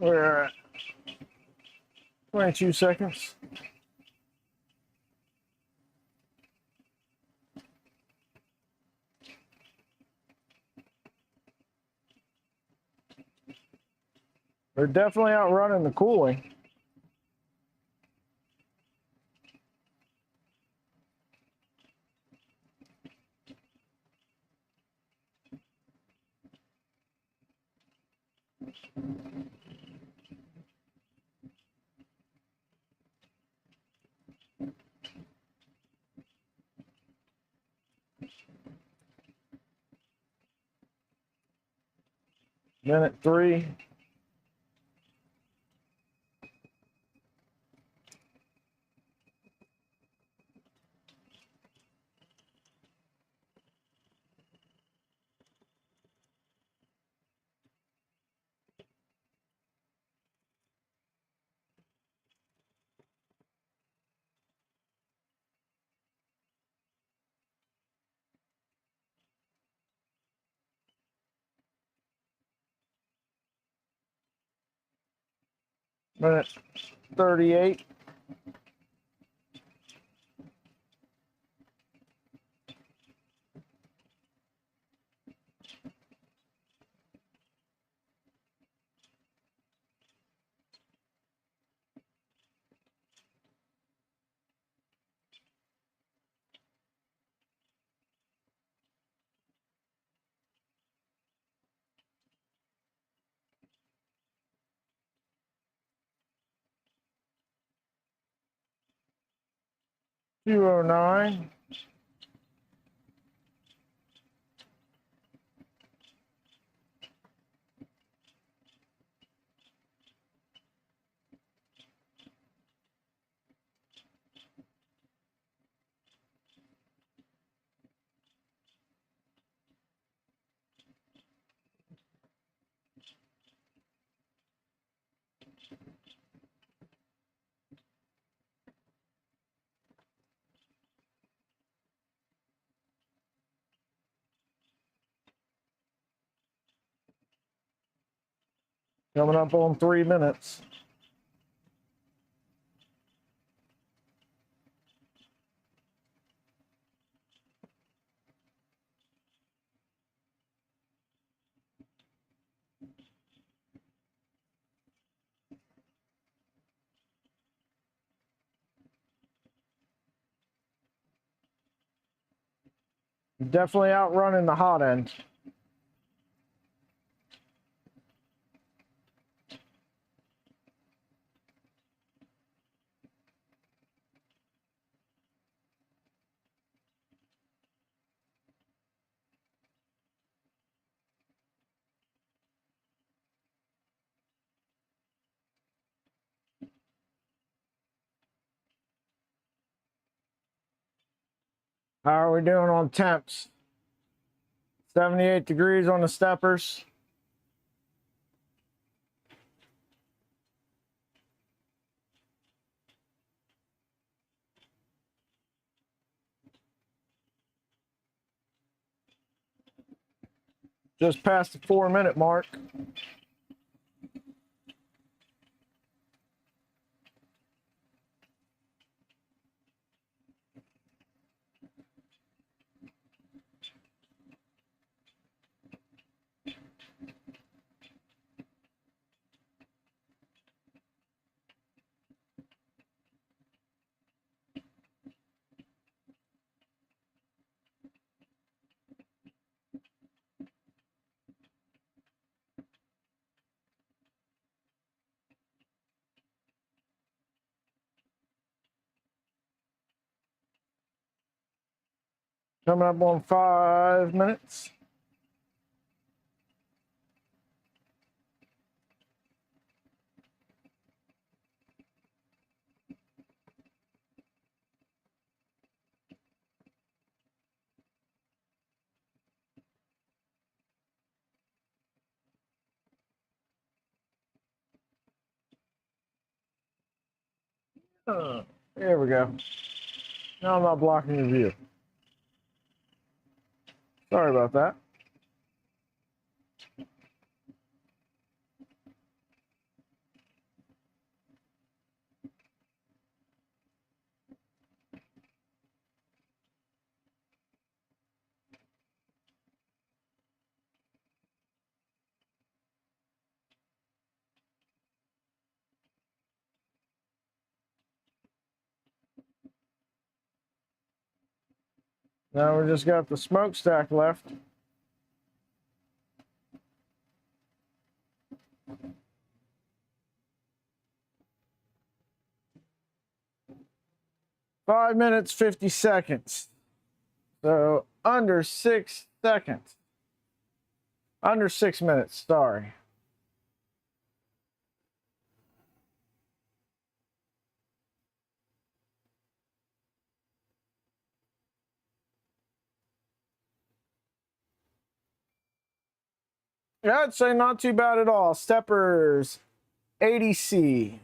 Speaker 1: We're at 22 seconds. They're definitely outrunning the cooling. Minute 3. Minute 38. $209. Coming up on 3 minutes. Definitely outrunning the hot end. How are we doing on temps? 78 degrees on the steppers. Just past the 4-minute mark. Coming up on 5 minutes. There we go. Now I'm not blocking your view. Sorry about that. Now we just got the smokestack left. Five minutes, 50 seconds. So under 6 seconds. Under 6 minutes, sorry. Yeah, I'd say not too bad at all. Steppers, 80C.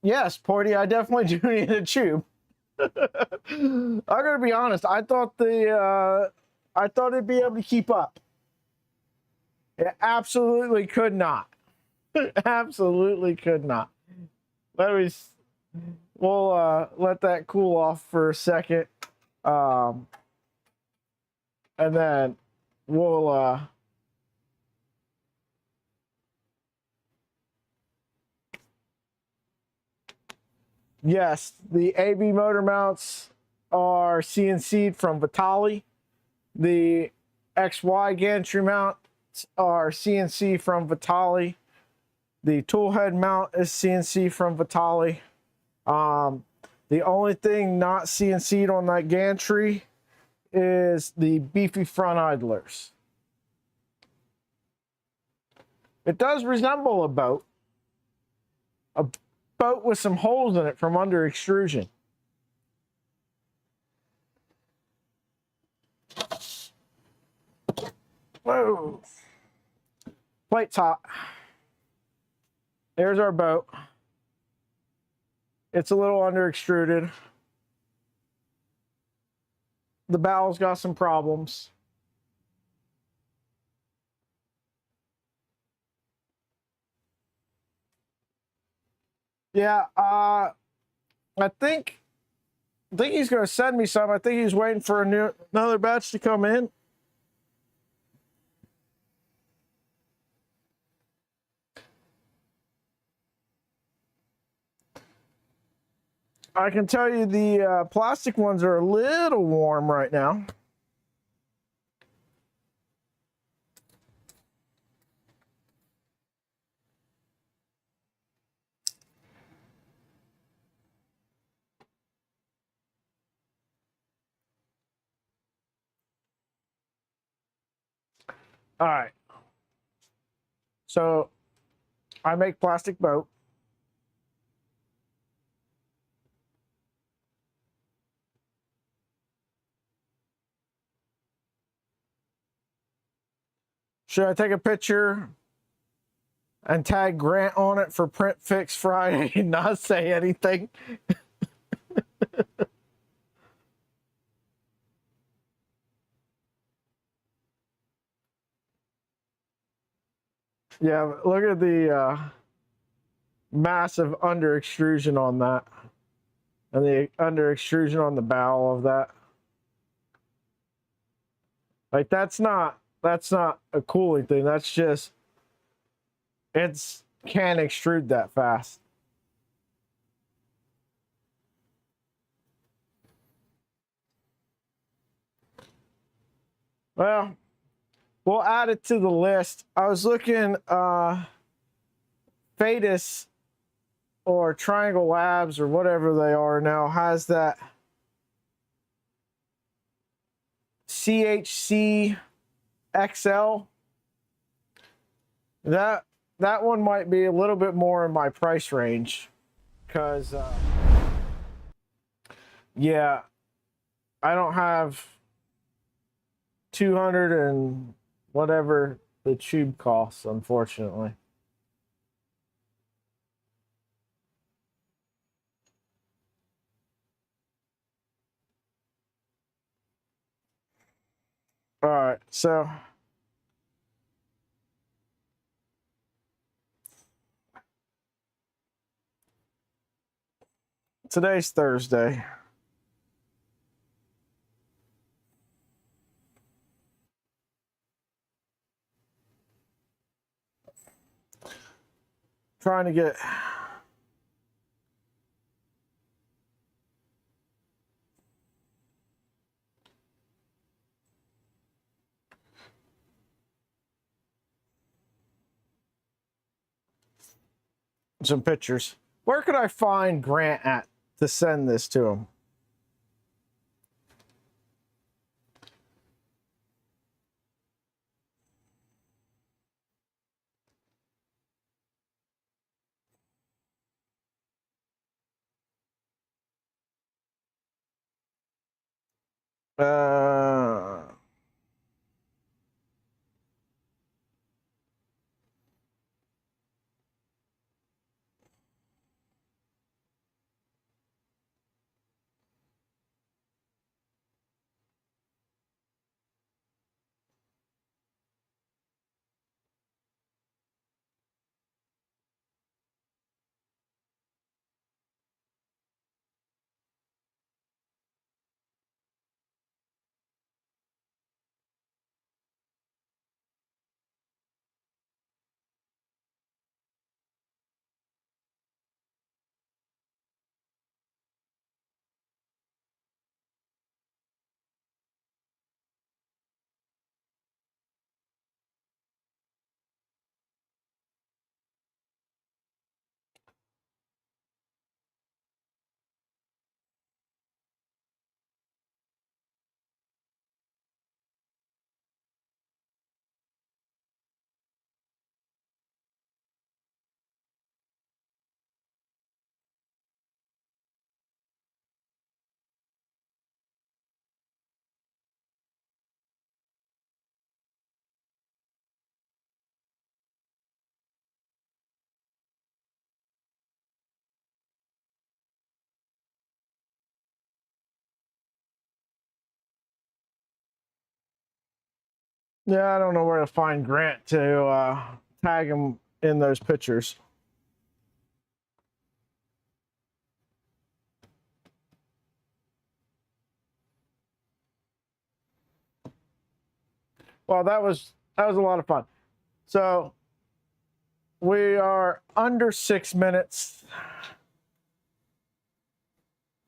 Speaker 1: Yes, Porty, I definitely do need a tube. I'm gonna be honest. I thought it'd be able to keep up. It absolutely could not. Absolutely could not. We'll let that cool off for a second, and then we'll yes, the AB motor mounts are CNC'd from Vitali. The XY gantry mounts are CNC from Vitali. The tool head mount is CNC from Vitali. The only thing not CNC'd on that gantry is the beefy front idlers. It does resemble a boat with some holes in it from under extrusion. Whoa. Plate top. There's our boat. It's a little under extruded. The bowel's got some problems. Yeah, I think he's going to send me some. I think he's waiting for another batch to come in. I can tell you the plastic ones are a little warm right now. All right. So I make plastic boat. Should I take a picture and tag Grant on it for Print Fix Friday and not say anything? Yeah, look at the massive under extrusion on that, and the under extrusion on the bow of that. Like that's not a cooling thing. That's just can't extrude that fast. Well, we'll add it to the list. I was looking Fadus or Triangle Labs or whatever they are now has that CHC XL. That one might be a little bit more in my price range, because yeah, I don't have 200 and whatever the tube costs, unfortunately. All right, so today's Thursday. Trying to get some pictures. Where could I find Grant at to send this to him? Uh, yeah, I don't know where to find Grant to tag him in those pictures. Well, that was a lot of fun. So we are under 6 minutes.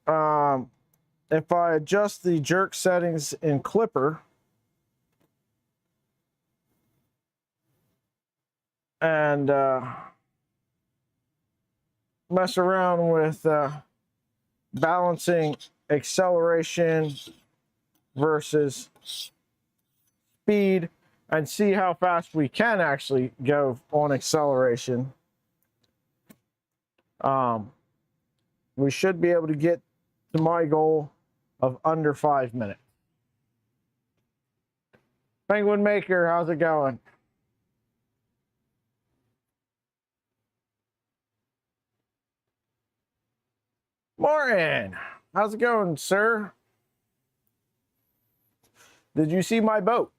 Speaker 1: If I adjust the jerk settings in Clipper and mess around with balancing acceleration versus speed and see how fast we can actually go on acceleration, we should be able to get to my goal of under 5 minutes. Penguin Maker, how's it going? Morning, how's it going, sir? Did you see my boat?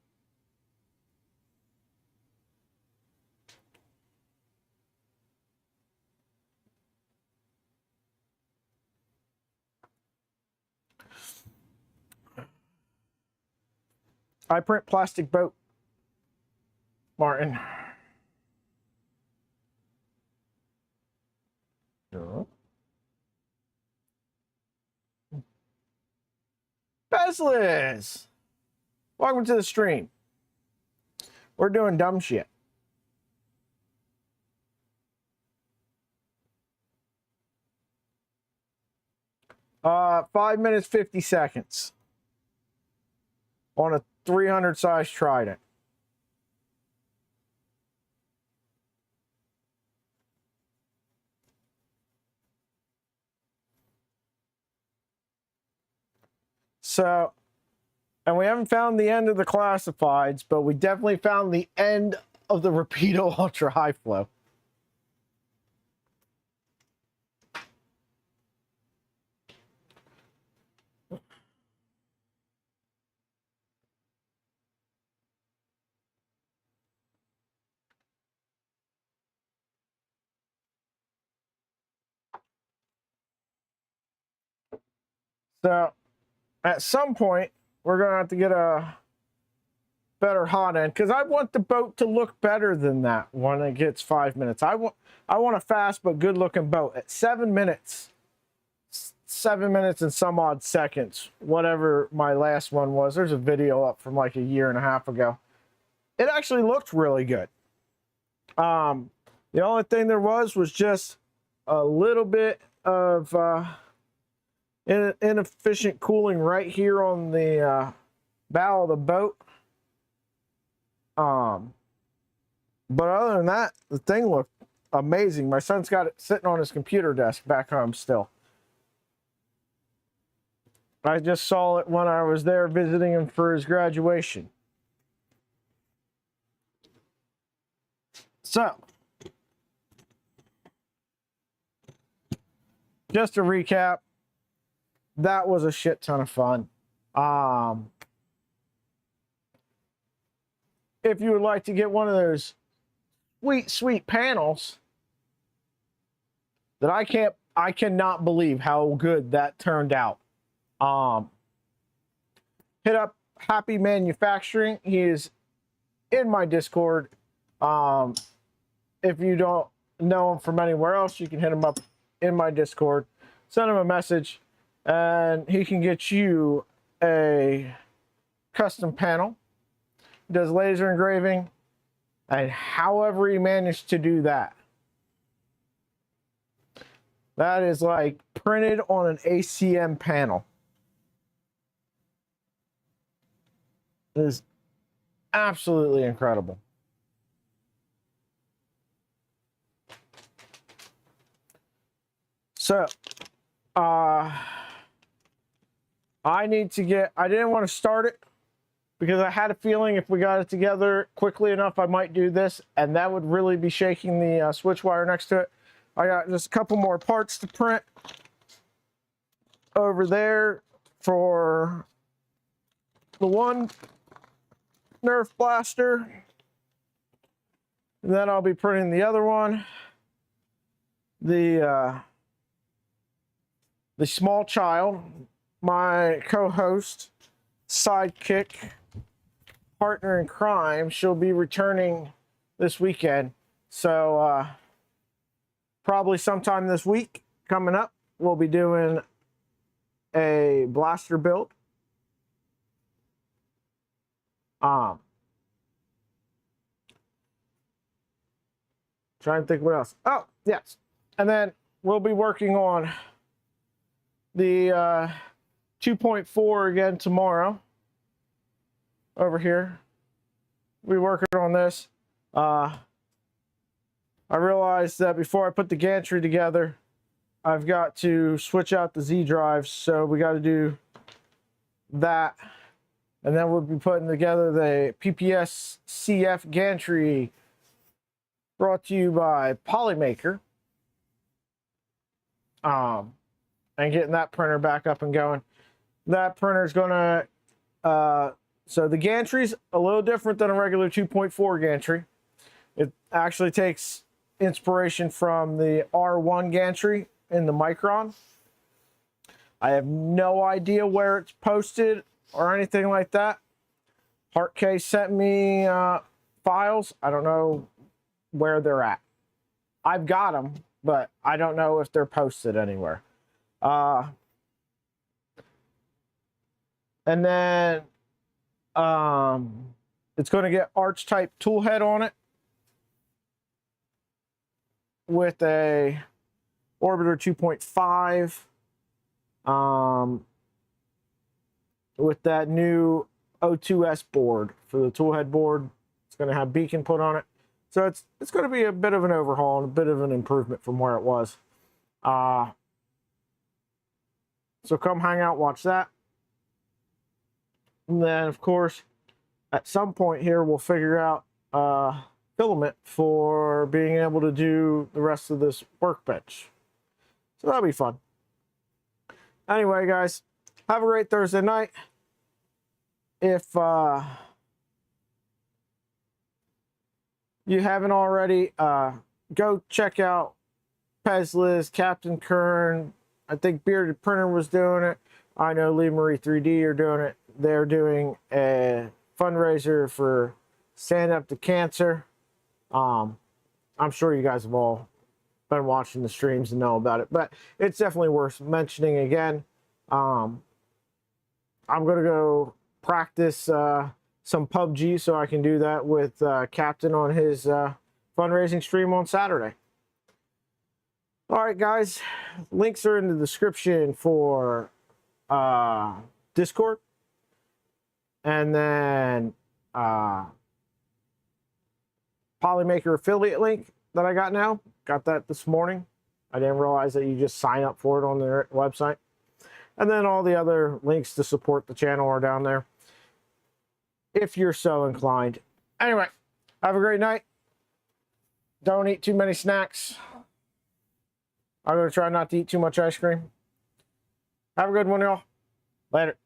Speaker 1: I print plastic boat, Martin. Bezless! Welcome to the stream. We're doing dumb shit. Uh, 5 minutes, 50 seconds. On a 300 size Trident. So, and we haven't found the end of the classifieds, but we definitely found the end of the Rapido Ultra High Flow. So, at some point, we're going to have to get a better hot end, because I want the boat to look better than that when it gets 5 minutes. I want a fast but good looking boat at 7 minutes. 7 minutes and some odd seconds, whatever my last one was. There's a video up from like a year and a half ago. It actually looked really good. The only thing there was just a little bit of inefficient cooling right here on the bow of the boat. But other than that, the thing looked amazing. My son's got it sitting on his computer desk back home still. I just saw it when I was there visiting him for his graduation. So, just to recap, that was a shit ton of fun. If you would like to get one of those sweet, sweet panels that I cannot believe how good that turned out. Hit up Happy Manufacturing. He is in my Discord. If you don't know him from anywhere else, you can hit him up in my Discord. Send him a message, and he can get you a custom panel. He does laser engraving, and however he managed to do that. That is like printed on an ACM panel. It is absolutely incredible. So, I didn't want to start it because I had a feeling if we got it together quickly enough, I might do this, and that would really be shaking the switch wire next to it. I got just a couple more parts to print over there for the one Nerf blaster, and then I'll be printing the other one, the small child, my co-host, sidekick, partner in crime. She'll be returning this weekend, so probably sometime this week coming up, we'll be doing a blaster build. Trying to think what else. Oh, yes. And then we'll be working on the 2.4 again tomorrow. Over here. We're working on this. I realized that before I put the gantry together, I've got to switch out the Z drives, so we got to do that. And then we'll be putting together the PPS CF gantry, brought to you by Polymaker. And getting that printer back up and going. That printer is going to, so the gantry's a little different than a regular 2.4 gantry. It actually takes inspiration from the R1 gantry in the Micron. I have no idea where it's posted or anything like that. Heartcase sent me files. I don't know where they're at. I've got them, but I don't know if they're posted anywhere. And then it's going to get arch type tool head on it with a Orbiter 2.5. With that new O2S board for the toolhead board. It's going to have beacon put on it. So it's going to be a bit of an overhaul and a bit of an improvement from where it was. So come hang out, watch that. And then, of course, at some point here, we'll figure out filament for being able to do the rest of this workbench. So that'll be fun. Anyway, guys, have a great Thursday night. If you haven't already, go check out Pezliz, Captain Kern. I think Bearded Printer was doing it. I know Lee Marie 3D are doing it. They're doing a fundraiser for Stand Up to Cancer. I'm sure you guys have all been watching the streams and know about it, but it's definitely worth mentioning again. I'm going to go practice some PUBG so I can do that with Captain on his fundraising stream on Saturday. All right, guys, links are in the description for Discord, and then Polymaker affiliate link that I got now. Got that this morning. I didn't realize that you just sign up for it on their website. And then all the other links to support the channel are down there, if you're so inclined. Anyway, have a great night. Don't eat too many snacks. I'm going to try not to eat too much ice cream. Have a good one, y'all. Later.